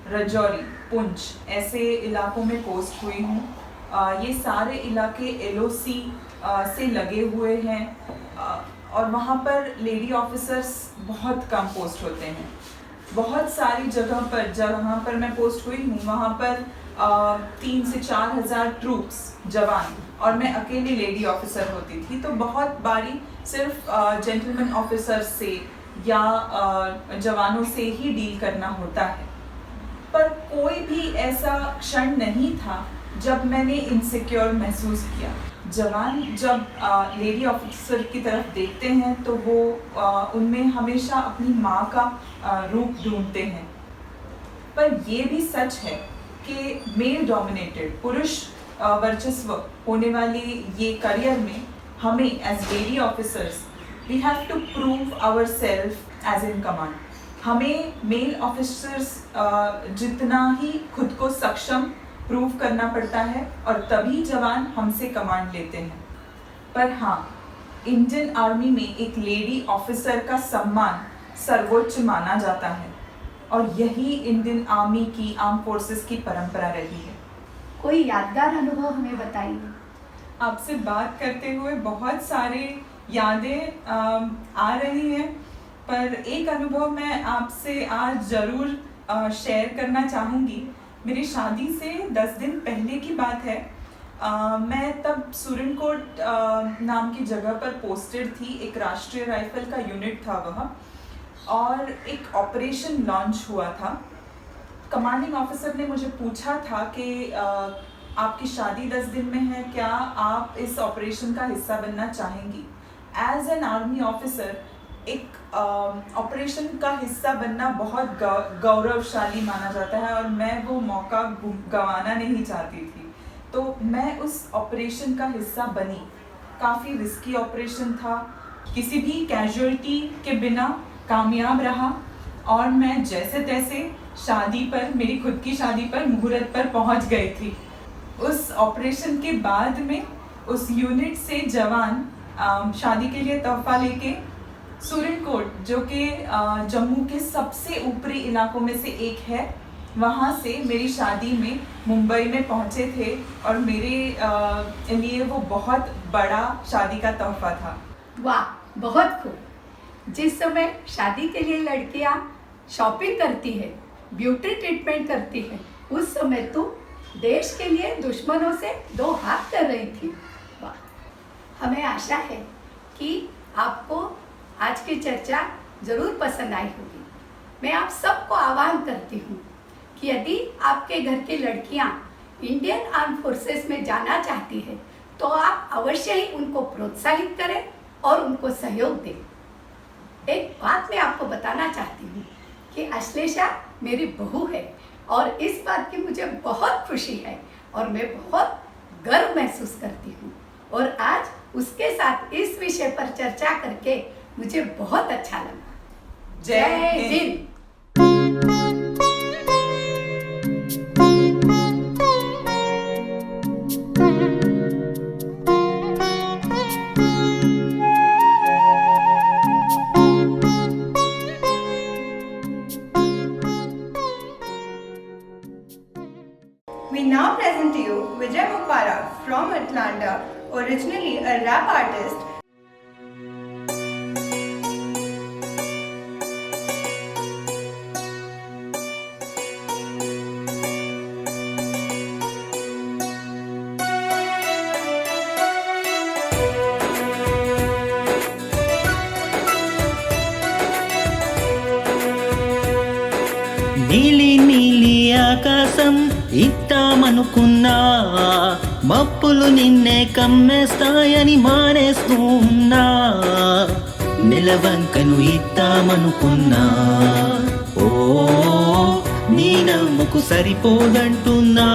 रजौरी, पुंछ ऐसे इलाकों में पोस्ट हुई हूँ। ये सारे इलाके LOC से लगे हुए हैं और वहाँ पर लेडी ऑफिसर्स बहुत कम पोस्ट होते हैं। बहुत सारी जगह पर जहाँ पर मैं पोस्ट हुई हूँ वहाँ पर 3 से 4 हज़ार ट्रूप्स जवान और मैं अकेली लेडी ऑफिसर होती थी। तो बहुत बारी सिर्फ जेंटलमैन ऑफिसर्स से या जवानों से ही डील करना होता है। पर कोई भी ऐसा क्षण नहीं था जब मैंने इनसिक्योर महसूस किया। जवान जब लेडी ऑफिसर की तरफ देखते हैं तो वो उनमें हमेशा अपनी माँ का रूप ढूंढते हैं। पर ये भी सच है कि मेल डोमिनेटेड पुरुष वर्चस्व होने वाली ये करियर में हमें as lady officers we have to prove our self as in command. हमें मेल ऑफिसर्स जितना ही खुद को सक्षम प्रूव करना पड़ता है और तभी जवान हमसे कमांड लेते हैं। पर हाँ, इंडियन आर्मी में एक लेडी ऑफिसर का सम्मान सर्वोच्च माना जाता है और यही इंडियन आर्मी की आर्म फोर्सेस की परंपरा रही है। कोई यादगार अनुभव हमें बताइए। आपसे बात करते हुए बहुत सारे यादें आ रही हैं, पर एक अनुभव मैं आपसे आज ज़रूर शेयर करना चाहूँगी। मेरी शादी से 10 दिन पहले की बात है। मैं तब सुरनकोट नाम की जगह पर पोस्टेड थी। एक राष्ट्रीय राइफल का यूनिट था वह, और एक ऑपरेशन लॉन्च हुआ था। कमांडिंग ऑफिसर ने मुझे पूछा था कि आपकी शादी 10 दिन में है, क्या आप इस ऑपरेशन का हिस्सा बनना चाहेंगी। एज एन आर्मी ऑफिसर एक ऑपरेशन का हिस्सा बनना बहुत गौरवशाली माना जाता है और मैं वो मौका गंवाना नहीं चाहती थी। तो मैं उस ऑपरेशन का हिस्सा बनी। काफ़ी रिस्की ऑपरेशन था, किसी भी कैजुअलिटी के बिना कामयाब रहा और मैं जैसे तैसे शादी पर, मेरी खुद की शादी पर, मुहूर्त पर पहुंच गई थी। उस ऑपरेशन के बाद में उस यूनिट से जवान शादी के लिए तोहफा लेके सुरनकोट, जो कि जम्मू के सबसे ऊपरी इलाकों में से एक है, वहाँ से मेरी शादी में मुंबई में पहुँचे थे और मेरे लिए वो बहुत बड़ा शादी का तोहफा था। वाह, बहुत खूब। जिस समय शादी के लिए लड़कियां शॉपिंग करती है, ब्यूटी ट्रीटमेंट करती है, उस समय तो देश के लिए दुश्मनों से 2 हाथ कर रही थी। वाह। हमें आशा है कि आपको आज की चर्चा ज़रूर पसंद आई होगी। मैं आप सबको आह्वान करती हूँ कि यदि आपके घर की लड़कियाँ इंडियन आर्म फोर्सेस में जाना चाहती है तो आप अवश्य ही उनको प्रोत्साहित करें और उनको सहयोग दें। एक बात मैं आपको बताना चाहती हूँ कि अश्लेषा मेरी बहू है और इस बात की मुझे बहुत खुशी है और मैं बहुत गर्व महसूस करती हूँ। और आज उसके साथ इस विषय पर चर्चा करके मुझे बहुत अच्छा लगा। जय Hind. We now present to you Vijay Mupara from Atlanta, originally a rap artist. నీలి నీలి ఆకాశం ఇద్దామనుకున్నా, మప్పులు నిన్నే కమ్మేస్తాయని మానేస్తూ ఉన్నా. నిలవంకను ఇద్దామనుకున్నా, ఓ నీ నవ్వుకు సరిపోదంటున్నా.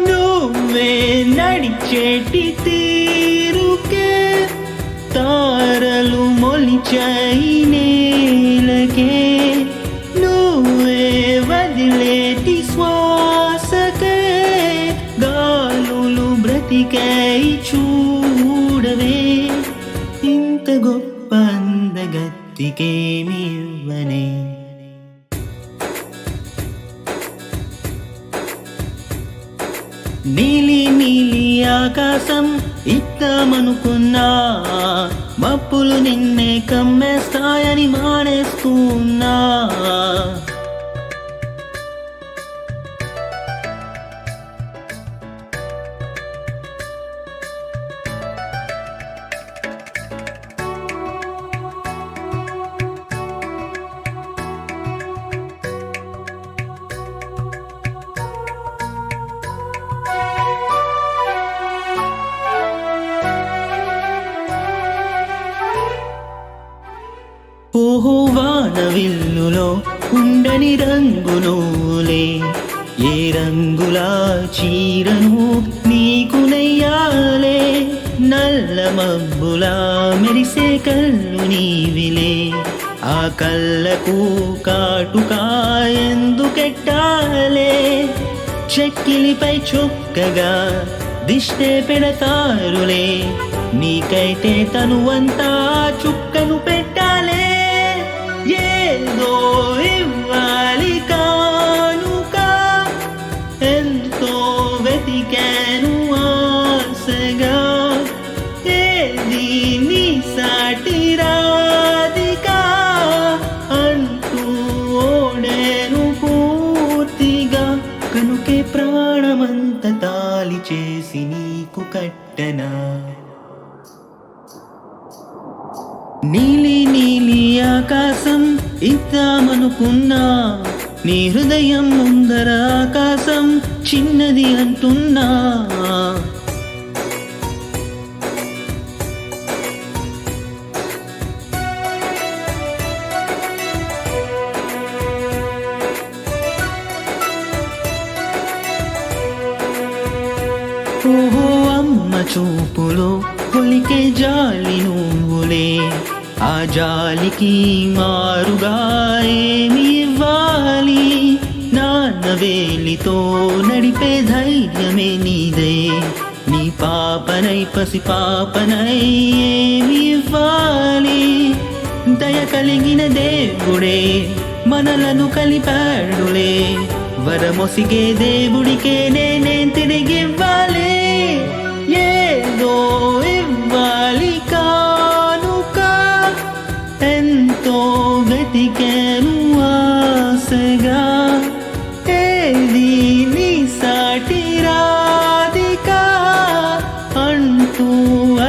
నువ్వే నడిచేటి తీరుకే తారలు మొలిచాయి నేలకే. నువ్వే వదిలేటి శ్వాసకే గాలులు బ్రతికాయి చూడవే. ఇంత గొప్ప అందగత్తికేమివ్వనే. నీలి నీలి ఆకాశం ఇద్దామనుకున్నా మప్పులు నిన్నే కమ్మేస్తాయని మానేస్తున్నా. ఓహో వానవిల్లులో ఉండని రంగులోలే, ఏ రంగులా చీరను నీకు నెయ్యాలే. నల్ల మబ్బులా మెరిసే కళ్ళు నీవిలే, ఆ కళ్ళకు కాటుకా ఎందుకెట్టాలే. చెక్కిలిపై చొక్కగా దిష్టే పెడతారులే, నీకైతే తనువంతా చుక్కను పెట్టాలే. ఏదో ఇవ్వాలి కానుక, ఎంతో వెతికాను ఆశగా, ఏది నీ సాటి రాధికా అంటూ ఓడేను పూర్తిగా. కనుకే ప్రాణమంత తాలి చేసి నీకు కట్టనా. నీలి నీలి ఆకాశం ఇద్దామనుకున్నా, నీ హృదయం ముందర ఆకాశం చిన్నది అంటున్నా. ఓహో అమ్మ చూపులో కొలికే జాలి నువ్వులే, ఆ జాలికి మారుగా ఏమి ఇవ్వాలి. నాన్న వేలితో నడిపే ధైర్యమే నీదే, నీ పాపనై పసి పాపనై ఏమి ఇవ్వాలి. దయ కలిగిన దేవుడే మనలను కలిపాడులే, వరమొసిగే దేవుడికే నేనేం తిరిగివ్వాలి. ఏదో ఇవ్వాలి కానుక, ఎంతో వెతికాను ఆశగా, ఏది నీ సాటి రాధికా అంటూ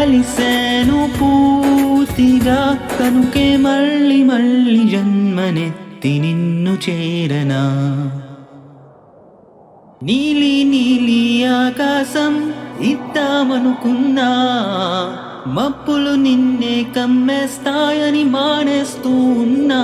అలిసాను పూర్తిగా. కనుకే మళ్ళీ మళ్ళీ జన్మనెత్తి నిన్ను చేరనా. నీలి నీలి ఆకాశం ఇద్దామనుకున్నా, మప్పులు నిన్నే కమ్మేస్తాయని మానేస్తూ ఉన్నా.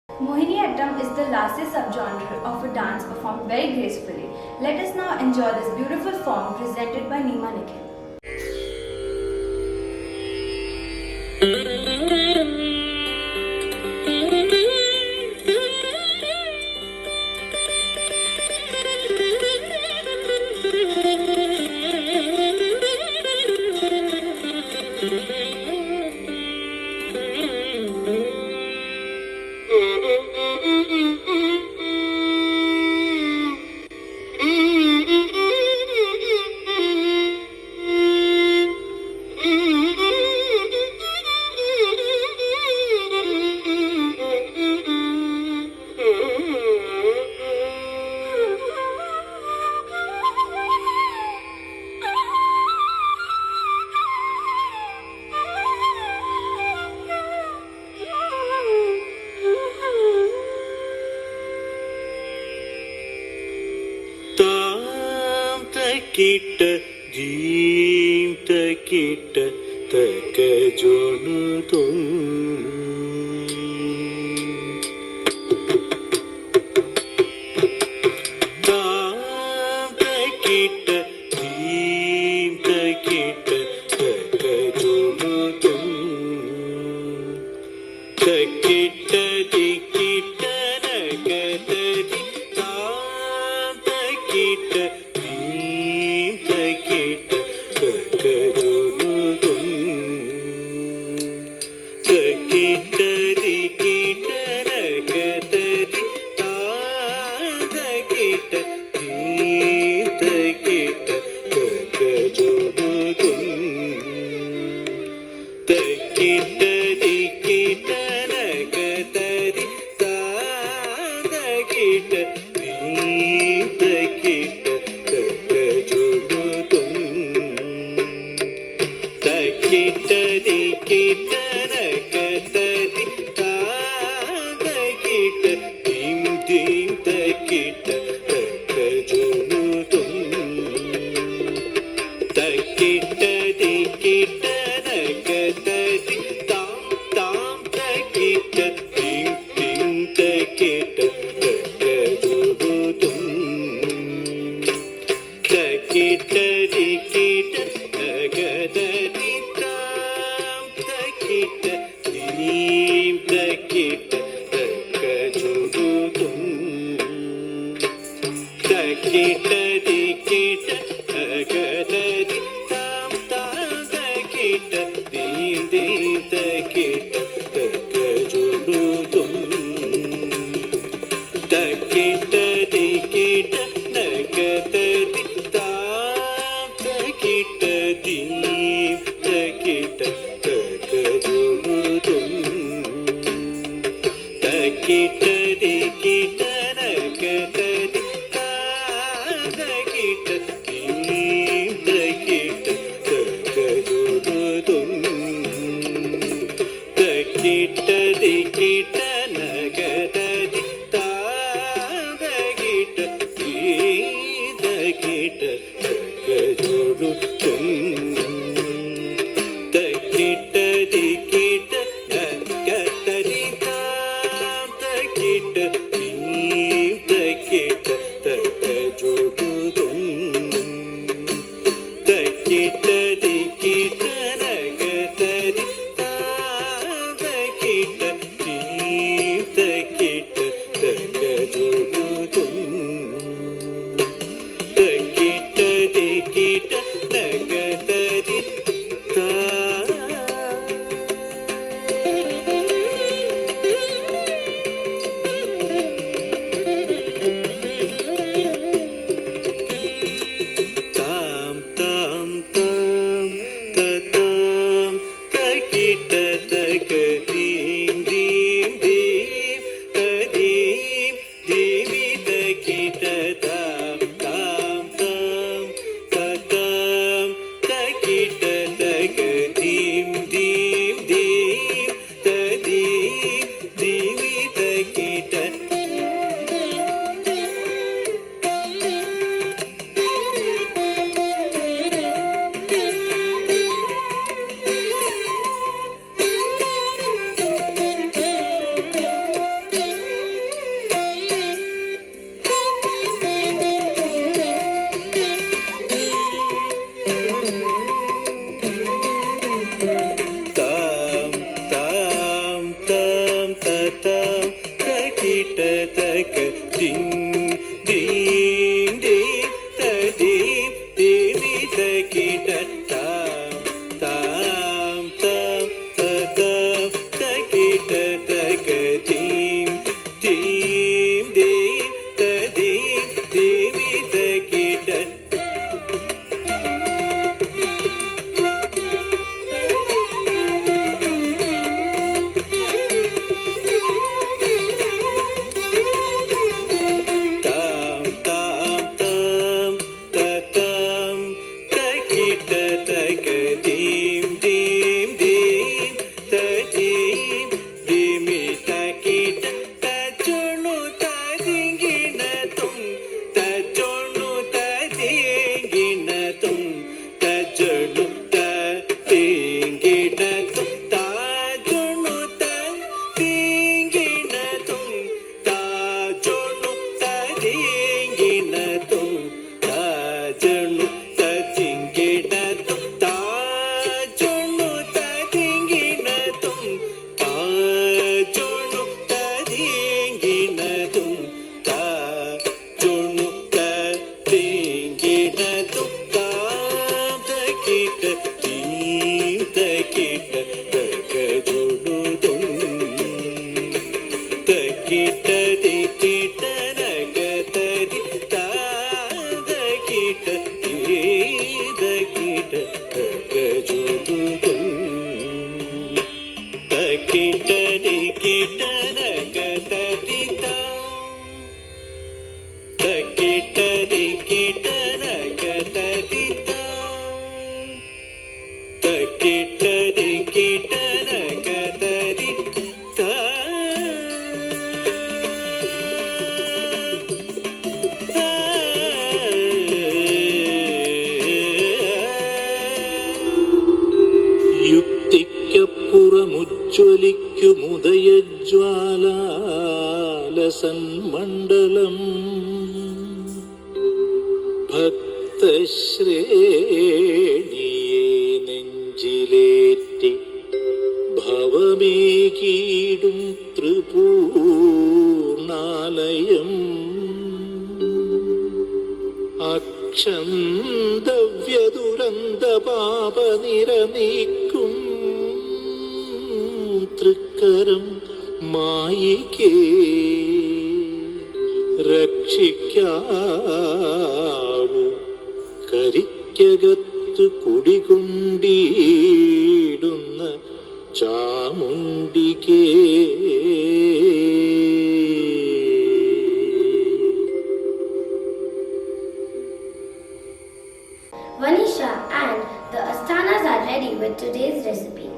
Mohiniyattam is the lastest subgenre of a dance performed very gracefully. Let us now enjoy this beautiful form presented by Neema Nikhil. किट जीम तकिट तक जोन तुम तकिट जीम तकिट तक जोन तुम तकिट दिकिट नगत दी तकिट Take धीं तकिट तक जोडुतुं तकिट दिकिट नगतरि तादकिट धीं तकिट तक जोडुतुं तकिट दिकिट नगतरि तादकिट धीं धीं तकिट तक जोडुतुं तकिट दिकिट नगतरि तां तां तकिट धीं धीं तकिट तक जोडुतुं तकिट दिकिट नगतरि तां तकिट धीं तकिट तक जोडुतुं तकिट दिकिट नगतरि तां तां तकिट धीं धीं तकिट तक जोडुतुं तकिट दिकिट नगतरि तां तकिट धीं तकिट तक जोडुतुं तकिट दिकिट नगतरि तां तकिट धीं तकिट तक जोडुतुं तकिट दिकिट नगतरि तां तकिट धीं तकिट तक जोडुतुं तकिट दिकिट नगतरि तां तकिट धीं तकिट तक जोडुतुं ജ്വാലാലസന്മണ്ഡലം ഭക്തശ്രേണിയെ നെഞ്ചിലേറ്റി ഭവമേകീടും ത്രിപൂർണാലയം അക്ഷന്തവ്യദുരന്ത പാപനിരനീക്കും തൃക്കരം മായിക്കേ രക്ഷിക്കാവൂ കരിക്കകത്ത് കുടികൊണ്ടിടുന്ന ചാമുണ്ടികേ. Vanisha and the Asthanas are ready with today's recipe.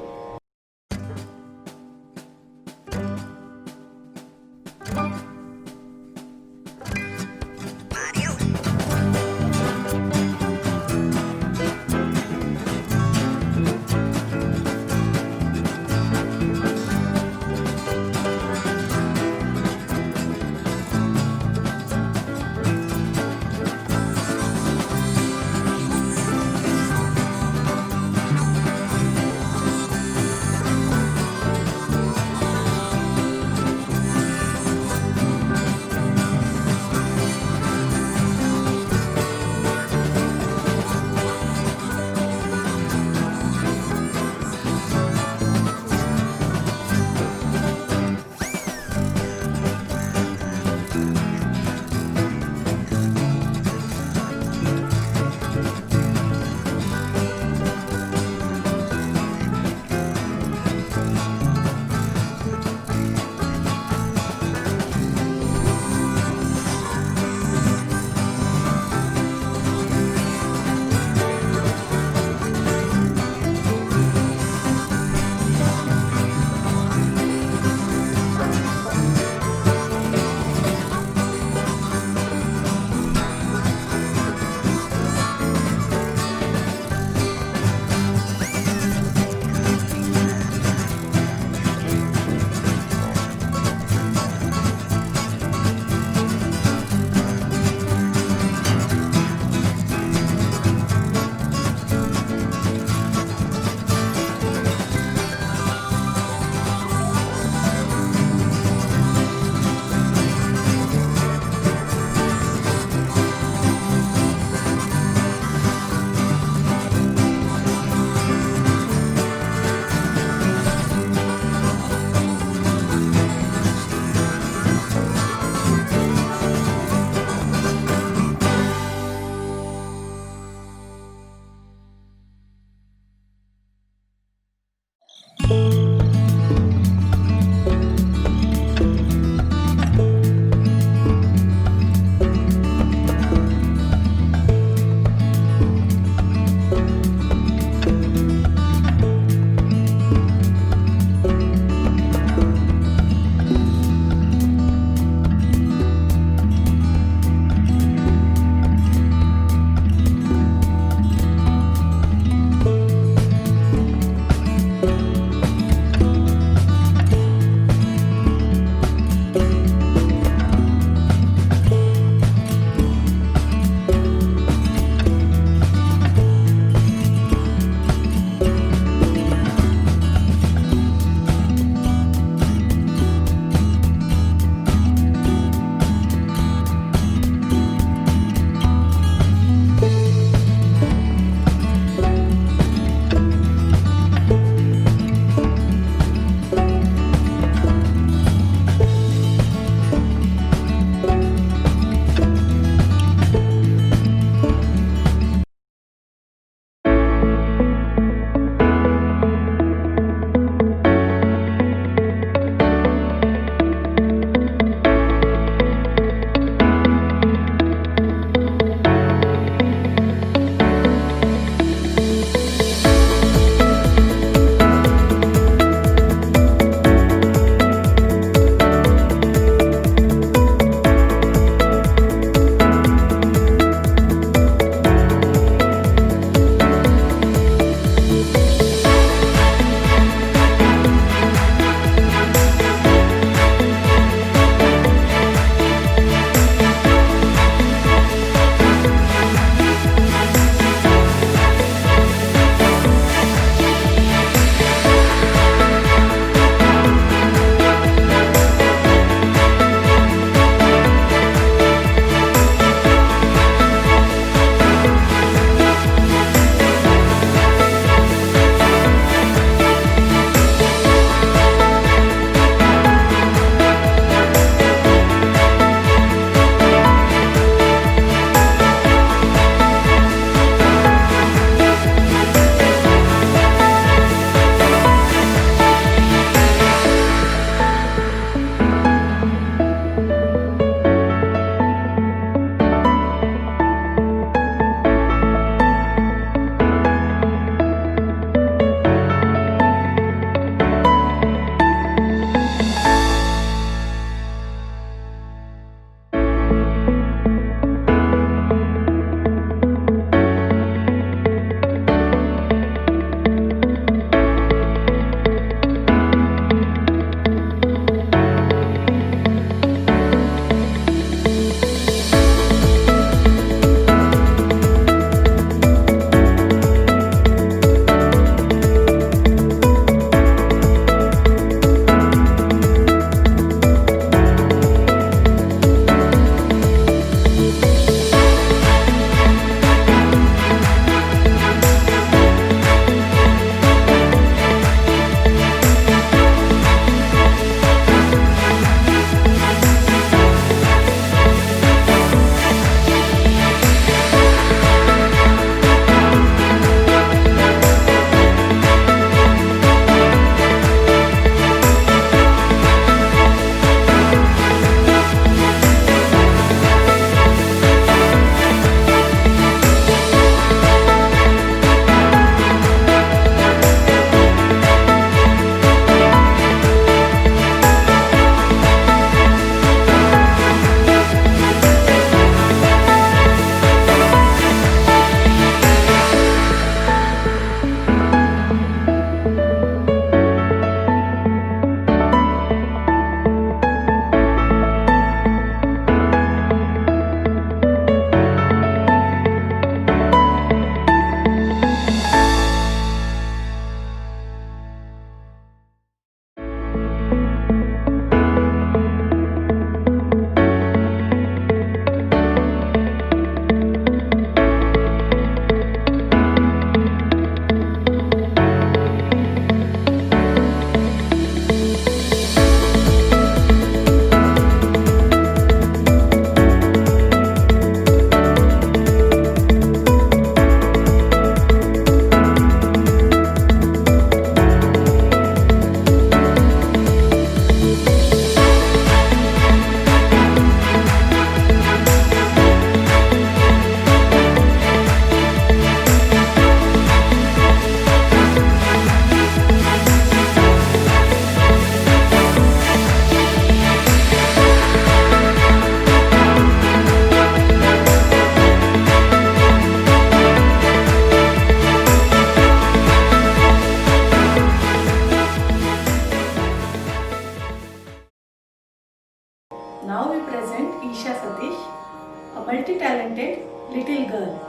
talented little girl.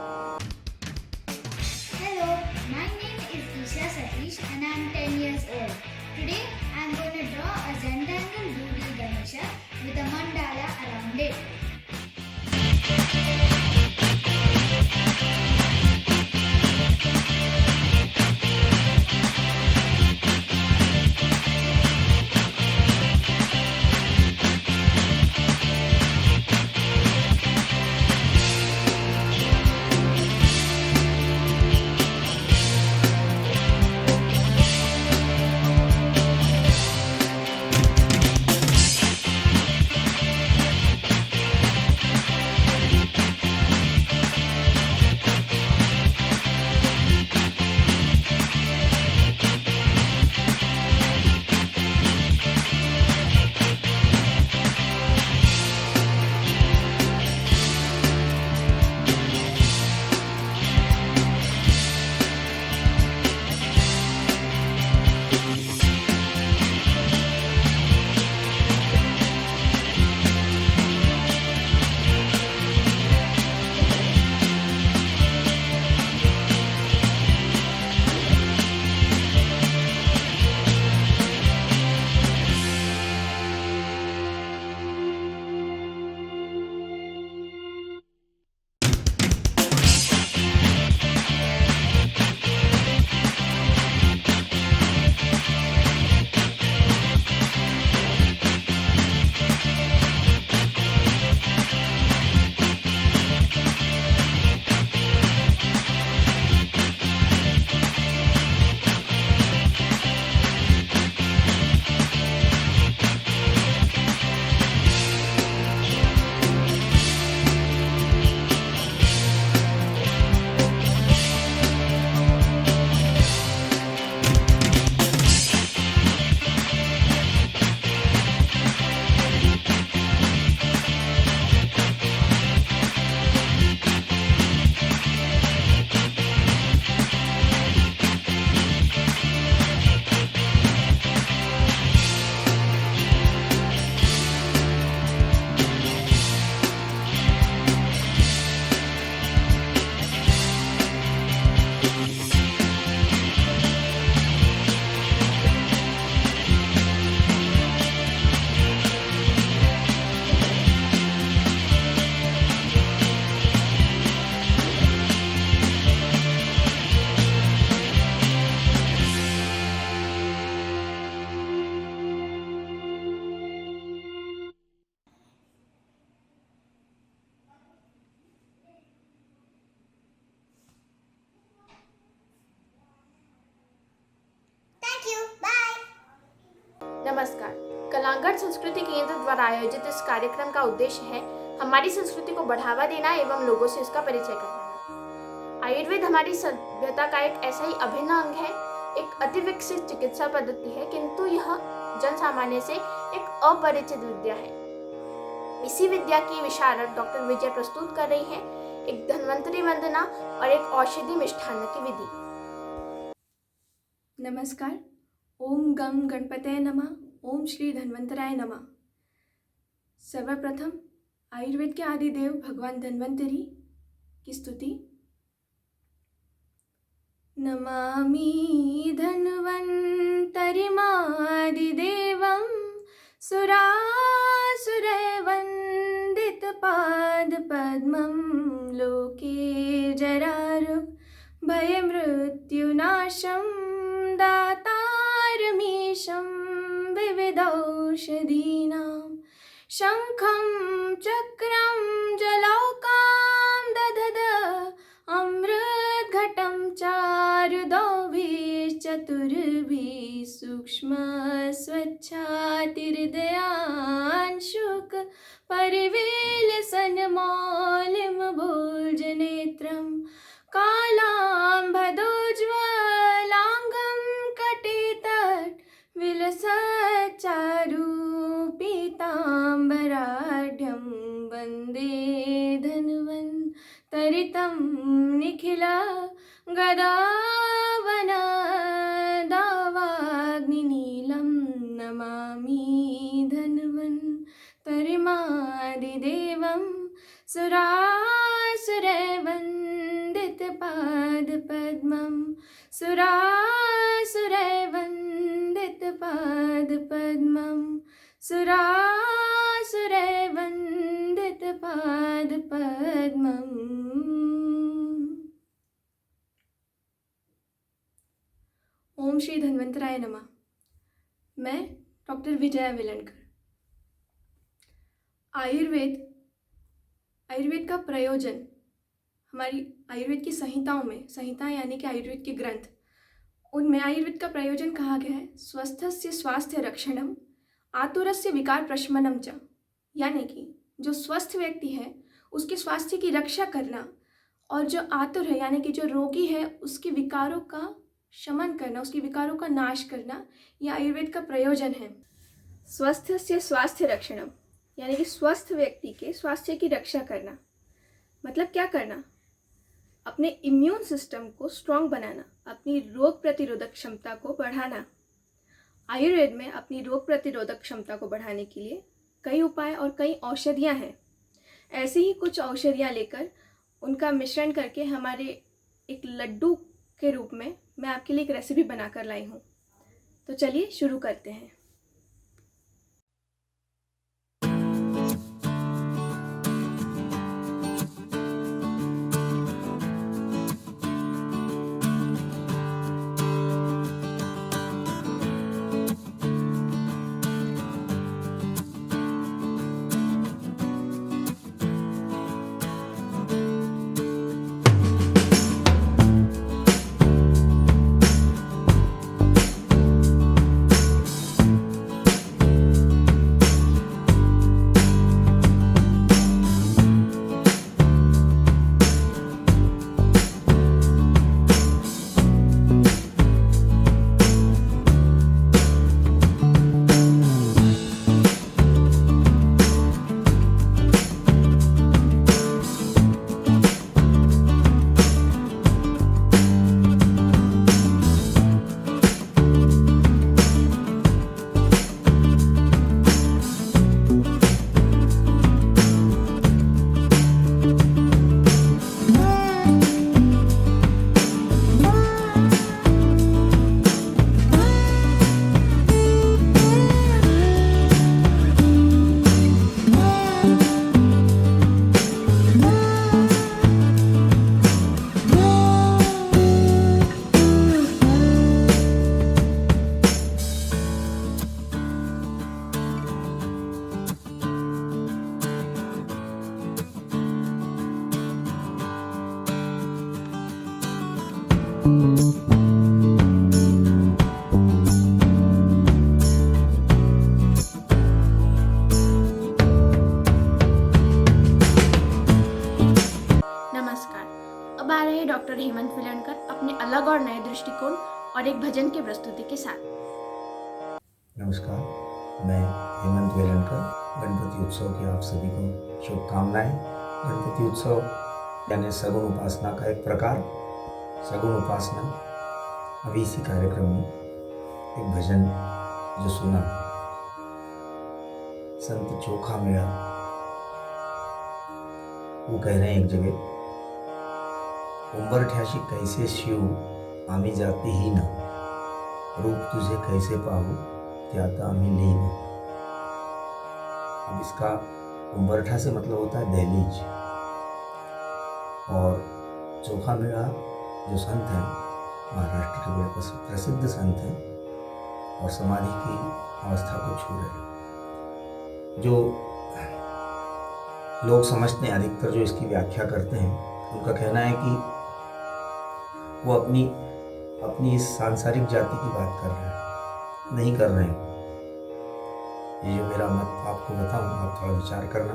Hello, my name is Isha Satish and I am 10 years old. Today I am going to draw a Zentangle Doodle Ganesha with a mandala around it. नमस्कार। कलांगड़ संस्कृति केंद्र द्वारा आयोजित इस कार्यक्रम का उद्देश्य है हमारी संस्कृति को बढ़ावा देना एवं लोगों से इसका परिचय करवाना। आयुर्वेद हमारी सभ्यता का एक ऐसा ही अभिन्न अंग है, एक अति विकसित चिकित्सा पद्धति है, किंतु यह जन सामान्य से एक अपरिचित विद्या है। इसी विद्या की विशारद डॉक्टर विजय प्रस्तुत कर रही है एक धन्वंतरी वंदना और एक औषधि मिष्ठान्न की विधि। नमस्कार। ओम गम गणपतये नमः। ओम श्री धन्वंतराय नमः। सर्वप्रथम आयुर्वेद के आदि देव भगवान धन्वंतरी की स्तुति। नमामि धन्वन्तरिमादिदेवं सुरासुरवन्दितपादपद्मं लोके जरारुग भयमृत्युनाशं दातारमीशं विविधौषधीनां शङ्खं चक्रं जलौकां दधद अमृतघटं चारुदौभिश्चतुर्भिः सूक्ष्मस्वच्छातिहृदयान्शुक परिवेलसन्मौलिमभुजनेत्रं कालाम्भदोज्ज्वलाङ्गं कटितट विलसच्चारुपीताम्बराढ्यं वन्दे धन्वन्तरितं निखिला गदावनदावाग्निनीलं नमामि धन्वन्तरिमादिदेवं सुरा पद्मं सुरासुरैर्वन्दितपादपद्मं सुरासुरैर्वन्दितपादपद्मम्। ओम श्री धन्वंतराय नमः। मैं डॉक्टर विजया वेलणकर। आयुर्वेद का प्रयोजन हमारी आयुर्वेद की संहिताओं में, संहिताएं यानी कि आयुर्वेद के ग्रंथ, उनमें आयुर्वेद का प्रयोजन कहा गया है स्वस्थस्य स्वास्थ्य रक्षणम आतुरस्य विकार प्रशमनम च, यानी कि जो स्वस्थ व्यक्ति है उसके स्वास्थ्य की रक्षा करना और जो आतुर है यानी कि जो रोगी है उसके विकारों का शमन करना, उसके विकारों का नाश करना, यह आयुर्वेद का प्रयोजन है। स्वस्थस्य स्वास्थ्य रक्षणम यानी कि स्वस्थ व्यक्ति के स्वास्थ्य की रक्षा करना मतलब क्या करना? अपने इम्यून सिस्टम को स्ट्रॉन्ग बनाना, अपनी रोग प्रतिरोधक क्षमता को बढ़ाना। आयुर्वेद में अपनी रोग प्रतिरोधक क्षमता को बढ़ाने के लिए कई उपाय और कई औषधियाँ हैं। ऐसे ही कुछ औषधियाँ लेकर उनका मिश्रण करके हमारे एक लड्डू के रूप में मैं आपके लिए एक रेसिपी बनाकर लाई हूँ। तो चलिए शुरू करते हैं। अब आ रहे हैं डॉक्टर हेमंत वेलणकर अपने अलग और नए दृष्टिकोण और एक भजन की प्रस्तुति के साथ। नमस्कार, मैं हेमंत वेलणकर। गणपति उत्सव की आप सभी को शुभकामनाएं। गणपति उत्सव यानी सगुण उपासना का एक प्रकार, सगुण उपासना। अभी इसी कार्यक्रम में एक भजन जो सुना, संत चोखा मेरा, वो कह रहे हैं एक जगह, उंबरठ्याशी कैसे शिव आम्ही जाती ही ना, रूप तुझे कैसे पाहू त्याता आम्ही लीन। अब इसका उंबरठा से मतलब होता है दहलीज, और चोखा मेरा जो संत हैं, महाराष्ट्र के बड़े प्रसिद्ध संत हैं और समाधि की अवस्था को छू रहे। जो लोग समझते हैं, अधिकतर जो इसकी व्याख्या करते हैं, उनका कहना है कि वो अपनी इस सांसारिक जाति की बात कर रहे हैं, नहीं कर रहे हैं। ये जो मेरा मत आपको बताऊं, आप थोड़ा विचार करना।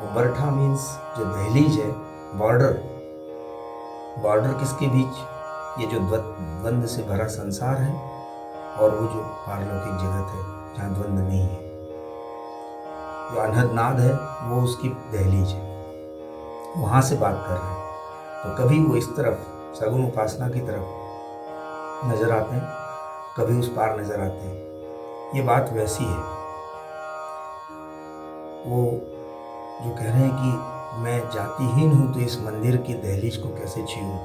उंबरठा मीन्स जो दहलीज है, बॉर्डर किसके बीच? ये जो द्वंद्व से भरा संसार है और वो जो पारलौकिक जगत है जहाँ द्वंद्व नहीं है, जो अनहद नाद है, वो उसकी दहलीज है, वहाँ से बात कर रहे हैं। तो कभी वो इस तरफ सगुण उपासना की तरफ नजर आते हैं, कभी उस पार नजर आते हैं। ये बात वैसी है। वो जो कह रहे हैं कि मैं जातिहीन हूँ तो इस मंदिर की दहलीज को कैसे छूऊं,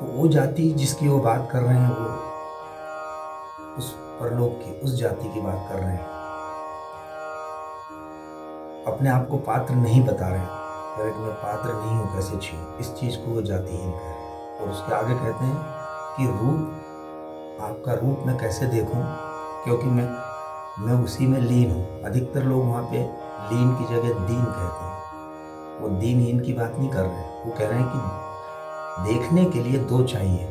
तो वो जाति जिसकी वो बात कर रहे हैं, वो उस परलोक की, उस जाति की बात कर रहे हैं। अपने आप को पात्र नहीं बता रहे हैं, कह रहे कि मैं पात्र नहीं हूँ, कैसे छीन, इस चीज को वो जातिहीन कह रहे हैं। और उसके आगे कहते हैं कि रूप, आपका रूप मैं कैसे देखूं, क्योंकि मैं उसी में लीन हूँ। अधिकतर लोग वहाँ पे लीन की जगह दीन कहते हैं। वो दीनहीन की बात नहीं कर रहे हैं, वो कह रहे हैं कि देखने के लिए दो चाहिए,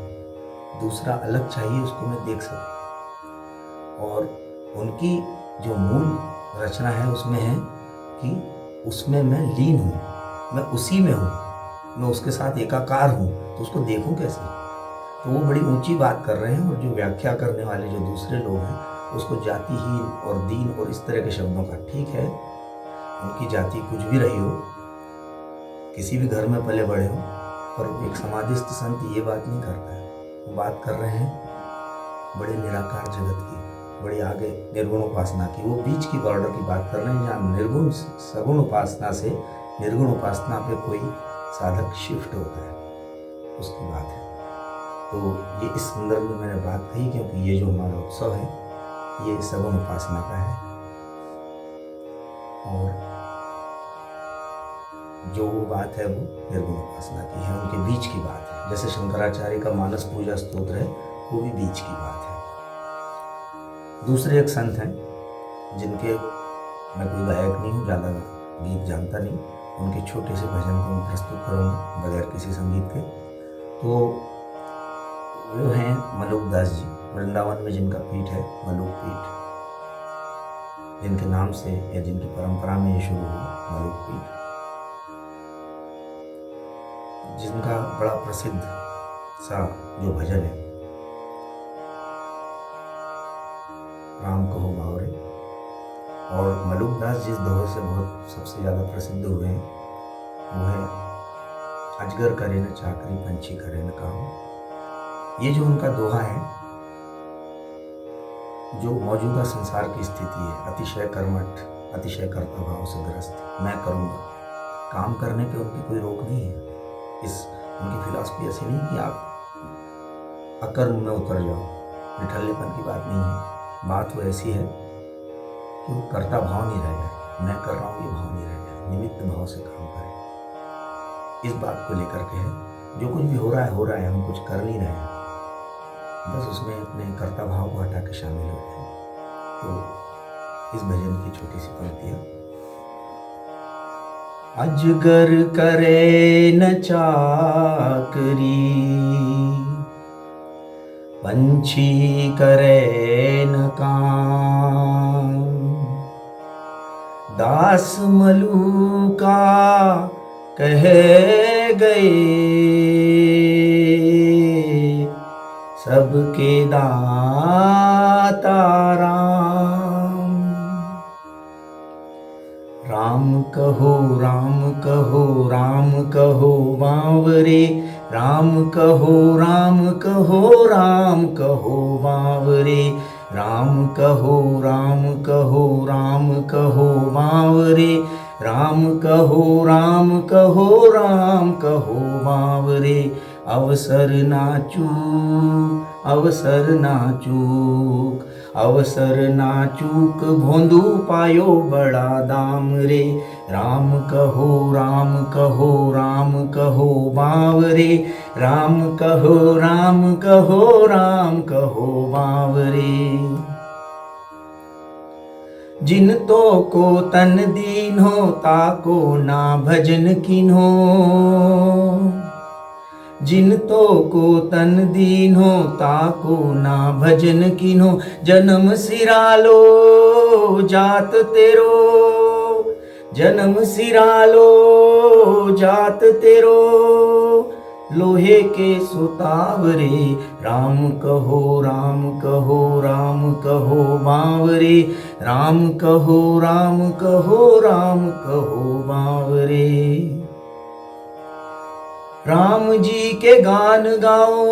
दूसरा अलग चाहिए, उसको मैं देख सकूं। और उनकी जो मूल रचना है उसमें है कि उसमें मैं लीन हूँ, मैं उसी में हूँ, मैं उसके साथ एकाकार हूँ, तो उसको देखूं कैसे। तो वो बड़ी ऊंची बात कर रहे हैं। और जो व्याख्या करने वाले जो दूसरे लोग हैं उसको जातिहीन और दीन और इस तरह के शब्दों का, ठीक है उनकी जाति कुछ भी रही हो, किसी भी घर में पले बड़े हो, पर एक समाधिस्थ संत ये बात नहीं करता है। वो बात कर रहे हैं बड़े निराकार जगत की, बड़ी आगे निर्गुण उपासना की। वो बीच की बॉर्डर की बात कर रहे हैं जहाँ निर्गुण सगुण उपासना से निर्गुण उपासना पे कोई साधक शिफ्ट होता है, उसकी बात है। तो ये इस संदर्भ में मैंने बात कही, क्योंकि ये जो हमारा उत्सव है ये सगुण उपासना का है। और जो वो बात है वो निर्गुण उपासना की है, उनके बीच की बात है। जैसे शंकराचार्य का मानस पूजा स्तोत्र है, वो भी बीच की बात है। दूसरे एक संत हैं जिनके, मैं कोई गायक नहीं हूँ, ज़्यादा गीत जानता नहीं, उनके छोटे से भजन को मैं प्रस्तुत करूँगा बगैर किसी संगीत के। तो वो हैं मलुक दास जी, वृंदावन में जिनका पीठ है मलुक पीठ, जिनके नाम से या जिनकी परंपरा में ये शुरू हुआ मलुक पीठ, जिनका बड़ा प्रसिद्ध सा जो भजन है राम कहो बावरे। और मलुक दास जिस दोहे से बहुत सबसे ज़्यादा प्रसिद्ध हुए हैं वो है अजगर करे न चाकरी पंछी करे न काम। ये जो उनका दोहा है, जो मौजूदा संसार की स्थिति है, अतिशय कर्मठ, अतिशय कर्ता भाव से ग्रस्त, मैं करूँगा, काम करने पे उनकी कोई रोक नहीं है। इस उनकी फिलॉसफी ऐसी नहीं कि आप अकर्म में उतर जाओ, निठल्लेपन की बात नहीं है। बात वो ऐसी है कि वो कर्ता भाव नहीं रह जाए, मैं कर रहा हूँ ये भाव नहीं रह जाए, निमित्त भाव से काम करें। इस बात को लेकर के है, जो कुछ भी हो रहा है, हम कुछ कर नहीं रहे हैं, बस उसमें अपने कर्ता भाव को हटा के शामिल हो जाए। तो इस भजन की छोटी सी पंक्तियाँ। अजगर करे न चाकरी पंछी करे न काम, दास मलूका कह गए सबके दाता राम। राम कहो राम कहो राम कहो बावरे, राम कहो राम कहो राम कहो बावरे, राम कहो राम कहो राम कहो बावरे, राम कहो राम कहो राम कहो बावरे। अवसर ना चूक, अवसर ना चूक, अवसर ना चूक, भोंदू पायो बड़ा दाम रे। राम कहो राम कहो राम कहो बावरे, राम कहो राम कहो राम कहो बावरे। जिन तो को तन दीन हो ताको ना भजन किन्हो, जिन तो को तन दीन हो ताको ना भजन किन्हो। जन्म सिरालो जात तेरो, जन्म सिरालो जात तेरो, लोहे के सुतावरे। राम कहो राम कहो राम कहो बावरे, राम कहो राम कहो राम कहो बावरे। राम जी के गान गाओ,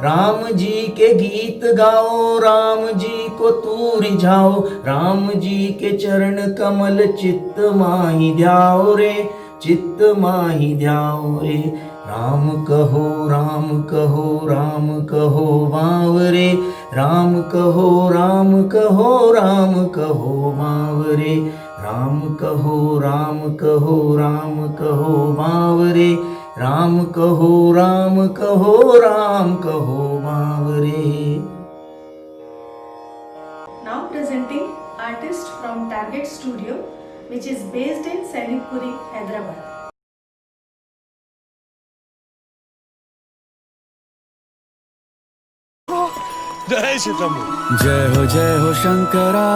राम जी के गीत गाओ, राम जी को तू रिझाओ, राम जी के चरण कमल चित्त माही ध्याओ रे, चित्त माही ध्याओ रे। राम कहो राम कहो राम कहो बावरे, राम कहो राम कहो राम कहो बावरे, राम कहो राम कहो राम कहो बावरे, राम कहो राम कहो राम कहो बावरे. Now presenting artist from Target Studio, which is based in Sailipuri, Hyderabad. जय हो शंकरा,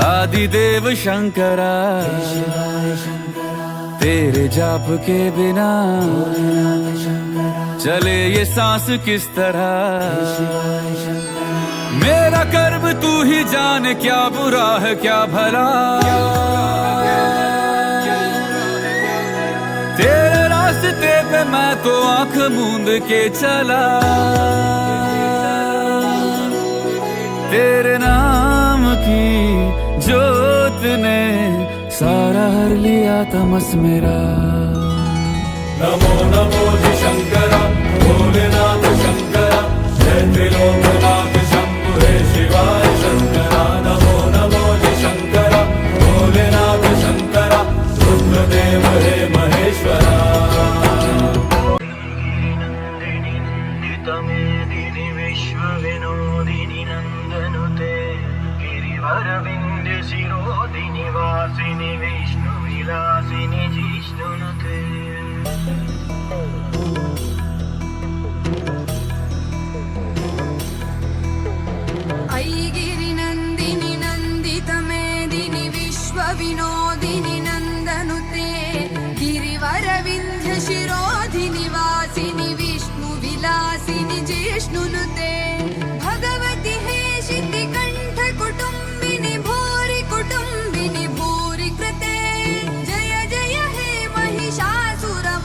आदिदेव शंकरा, तेरे जाप के बिना चले ये सांस किस तरह. मेरा कर्म तू ही जाने, क्या बुरा है क्या भला. तेरे रास्ते पे मैं तो आंख मूंद के चला. तेरे नाम की जोत ने सारा हर लिया तमस मेरा. नमो नमो जी शंकरा, भोलेनाथ शंकरा, जय त्रिलोकनाथ शंभु हे शिवाय शंकरा. नमो नमो जी शंकरा, भोलेनाथ शंकरा, रुद्रदेव हे महेश्वरा. नंदिनी विश्व विनोदिनी नंदनुते, गिरिवर विंध्य शिरोदिनी वासिनी विष्णु विलासिनी जिष्णुनुते. ऐगिरि नंदिनि नंदित मेदिनि विश्व विनोदिनि नंदनुते, गिरिवर विंध्य शिरोधिनि वासिनि विष्णु विलासिनि जिष्णुनुते. भगवति हे शितिकंठ कुटुंबिनि भूरि कुटुंबिनि भूरि कृते, जय जय हे महिषासुरमर्दिनि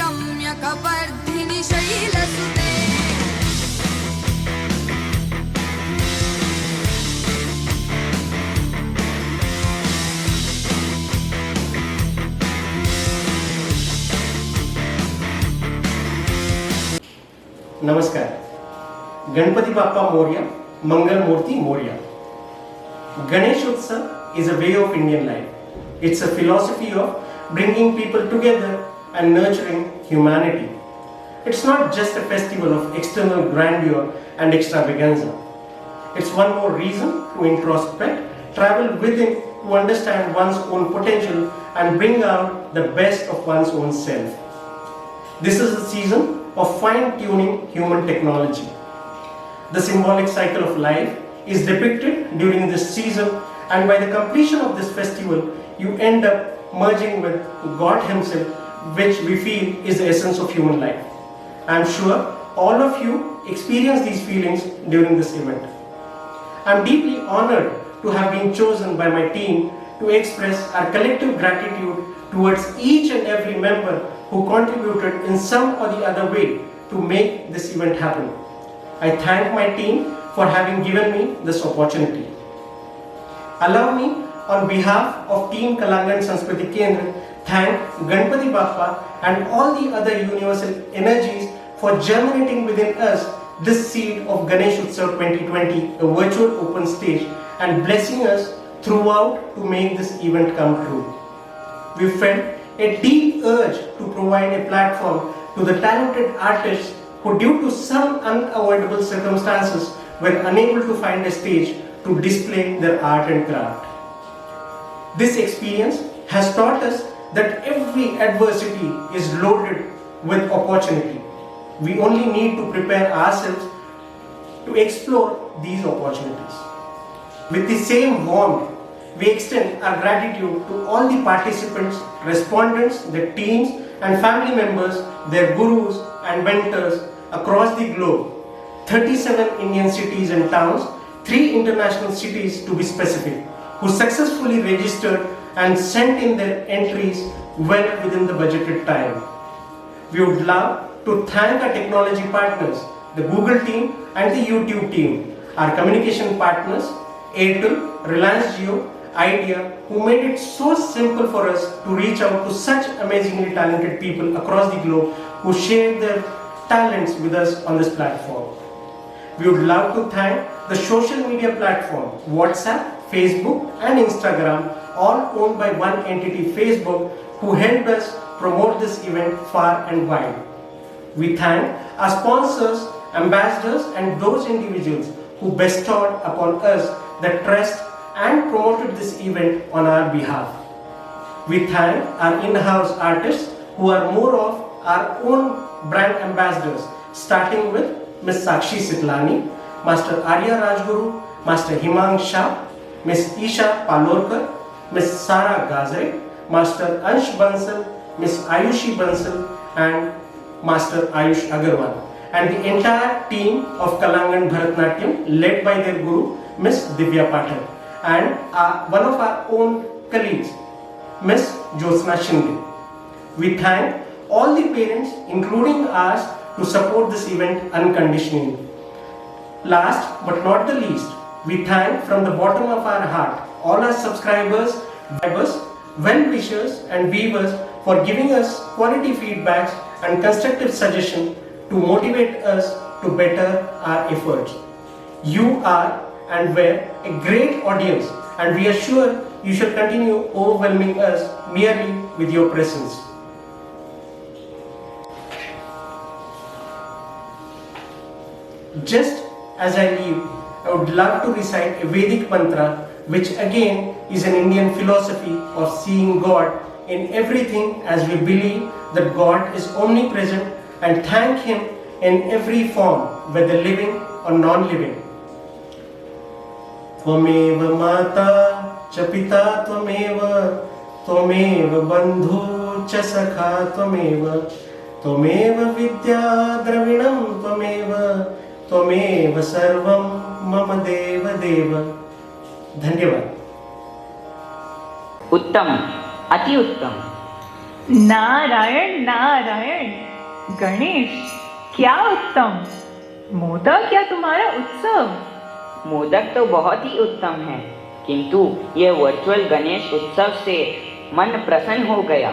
रम्यकपर्दिनि शैलसुते. नमस्कार. गणपति बाप्पा मोरया, मंगल मूर्ति Morya. Ganesh Utsav is a way of Indian life. It's a philosophy of bringing people together and nurturing humanity. It's not just a festival of external grandeur and extravaganza. It's one more reason to introspect, travel within to understand one's own potential and bring out the best of one's own self. This is a season of fine-tuning human technology. The symbolic cycle of life is depicted during this season, and by the completion of this festival, you end up merging with God Himself, which we feel is the essence of human life. I am sure all of you experience these feelings during this event. I am deeply honored to have been chosen by my team to express our collective gratitude towards each and every member who contributed in some or the other way to make this event happen. I thank my team for having given me this opportunity. Allow me, on behalf of Team Kalangan Sanskriti Kendra, thank Ganpati Bappa and all the other universal energies for germinating within us this seed of Ganesh Utsav 2020, a virtual open stage, and blessing us throughout to make this event come true. We felt a deep urge to provide a platform to the talented artists who, due to some unavoidable circumstances, were unable to find a stage to display their art and craft. This experience has taught us that every adversity is loaded with opportunity. We only need to prepare ourselves to explore these opportunities. With the same warmth, we extend our gratitude to all the participants, respondents, their teams and family members, their gurus and mentors across the globe. 37 Indian cities and towns, 3 international cities to be specific, who successfully registered and sent in their entries well within the budgeted time. We would love to thank our technology partners, the Google team and the YouTube team, our communication partners, Airtel, Reliance Jio, idea, who made it so simple for us to reach out to such amazingly talented people across the globe who shared their talents with us on this platform. We would love to thank the social media platforms WhatsApp, Facebook and Instagram, all owned by one entity, Facebook, who helped us promote this event far and wide. We thank our sponsors, ambassadors and those individuals who bestowed upon us the trust and promoted this event on our behalf. We thank our in-house artists who are more of our own brand ambassadors, starting with Ms. Sakshi Sitlani, Master Arya Rajguru, Master Himang Shah, Ms. Isha Palorkar, Ms. Sara Gazre, Master Ansh Bansal, Ms. Ayushi Bansal and Master Ayush Agarwal, and the entire team of Kalangan Bharatnatyam led by their guru Ms. Divya Pathak and one of our own colleagues, Ms. Jyotsna Shinde. We thank all the parents, including ours, to support this event unconditionally. Last but not the least, we thank from the bottom of our heart all our subscribers, well-wishers and viewers for giving us quality feedbacks and constructive suggestions to motivate us to better our efforts. You are and were a great audience, and we are sure you shall continue overwhelming us merely with your presence. Just as I leave, I would love to recite a Vedic mantra, which again is an Indian philosophy of seeing God in everything, as we believe that God is omnipresent, and thank Him in every form, whether living or non-living. त्वमेव माता च पिता त्वमेव, त्वमेव बन्धु च सखा त्वमेव, त्वमेव विद्या द्रविणं त्वमेव, त्वमेव सर्वं मम देव देव. धन्यवाद. उत्तम, अति उत्तम. नारायण नारायण. गणेश, क्या उत्तम. मोदक या तुम्हारा उत्सव. मोदक तो बहुत ही उत्तम है, किंतु यह वर्चुअल गणेश उत्सव से मन प्रसन्न हो गया.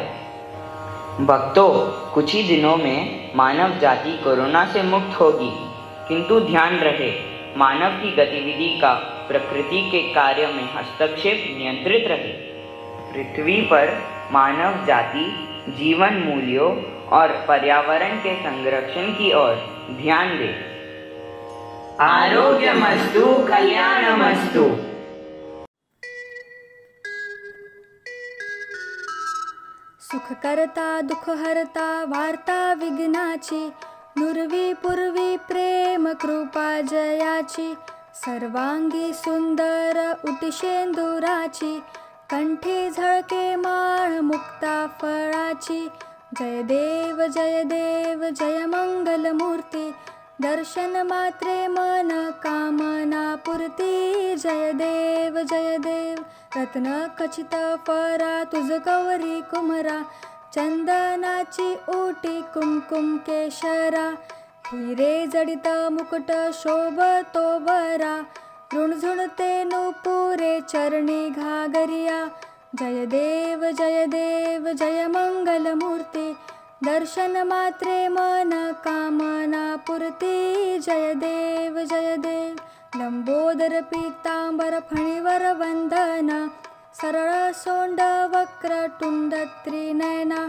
भक्तों, कुछ ही दिनों में मानव जाति कोरोना से मुक्त होगी, किंतु ध्यान रहे, मानव की गतिविधि का प्रकृति के कार्य में हस्तक्षेप नियंत्रित रहे. पृथ्वी पर मानव जाति जीवन मूल्यों और पर्यावरण के संरक्षण की ओर ध्यान दे. आरोग्यमस्तु, कल्याणमस्तु. सुख करता दुख हरता वार्ता विघ्नाची, नुरवी पूर्वी प्रेम कृपा जयाची, सर्वांगी सुंदर उटिशेंदुराची, कंठी झळके माळ मुक्ता फळाची. जय देव जय देव जय मंगल मूर्ती, दर्शन मात्रे मन कामना पूर्ती. जय देव रत्न खचित फरा तुझ गौरी कुमरा, चंदनाची ओटी कुमकुम केशरा, हिरे जडित मुकुट शोभतो बरा, ऋणझुणते नुपुरे चरणी घागरिया. जय देव जय मंगल मूर्ती, दर्शन मात्रे मन कामना पूर्ती. जय देव लंबोदर पीतांबर फणीवर वंदना, सरळ सोंड वक्र टुंड त्रिनयना,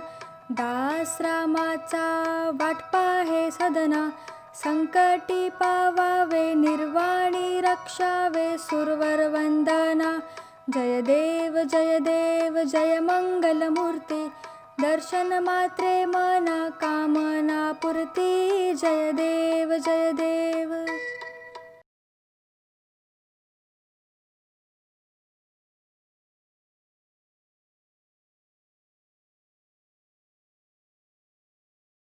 दास रामाचा वाटपा हे सदना, संकटी पावावे निर्वाणी रक्षावे सुरवर वंदना. जय देव जय मंगल मूर्ती, दर्शन मात्रे मन कामना पूर्ती. जय देव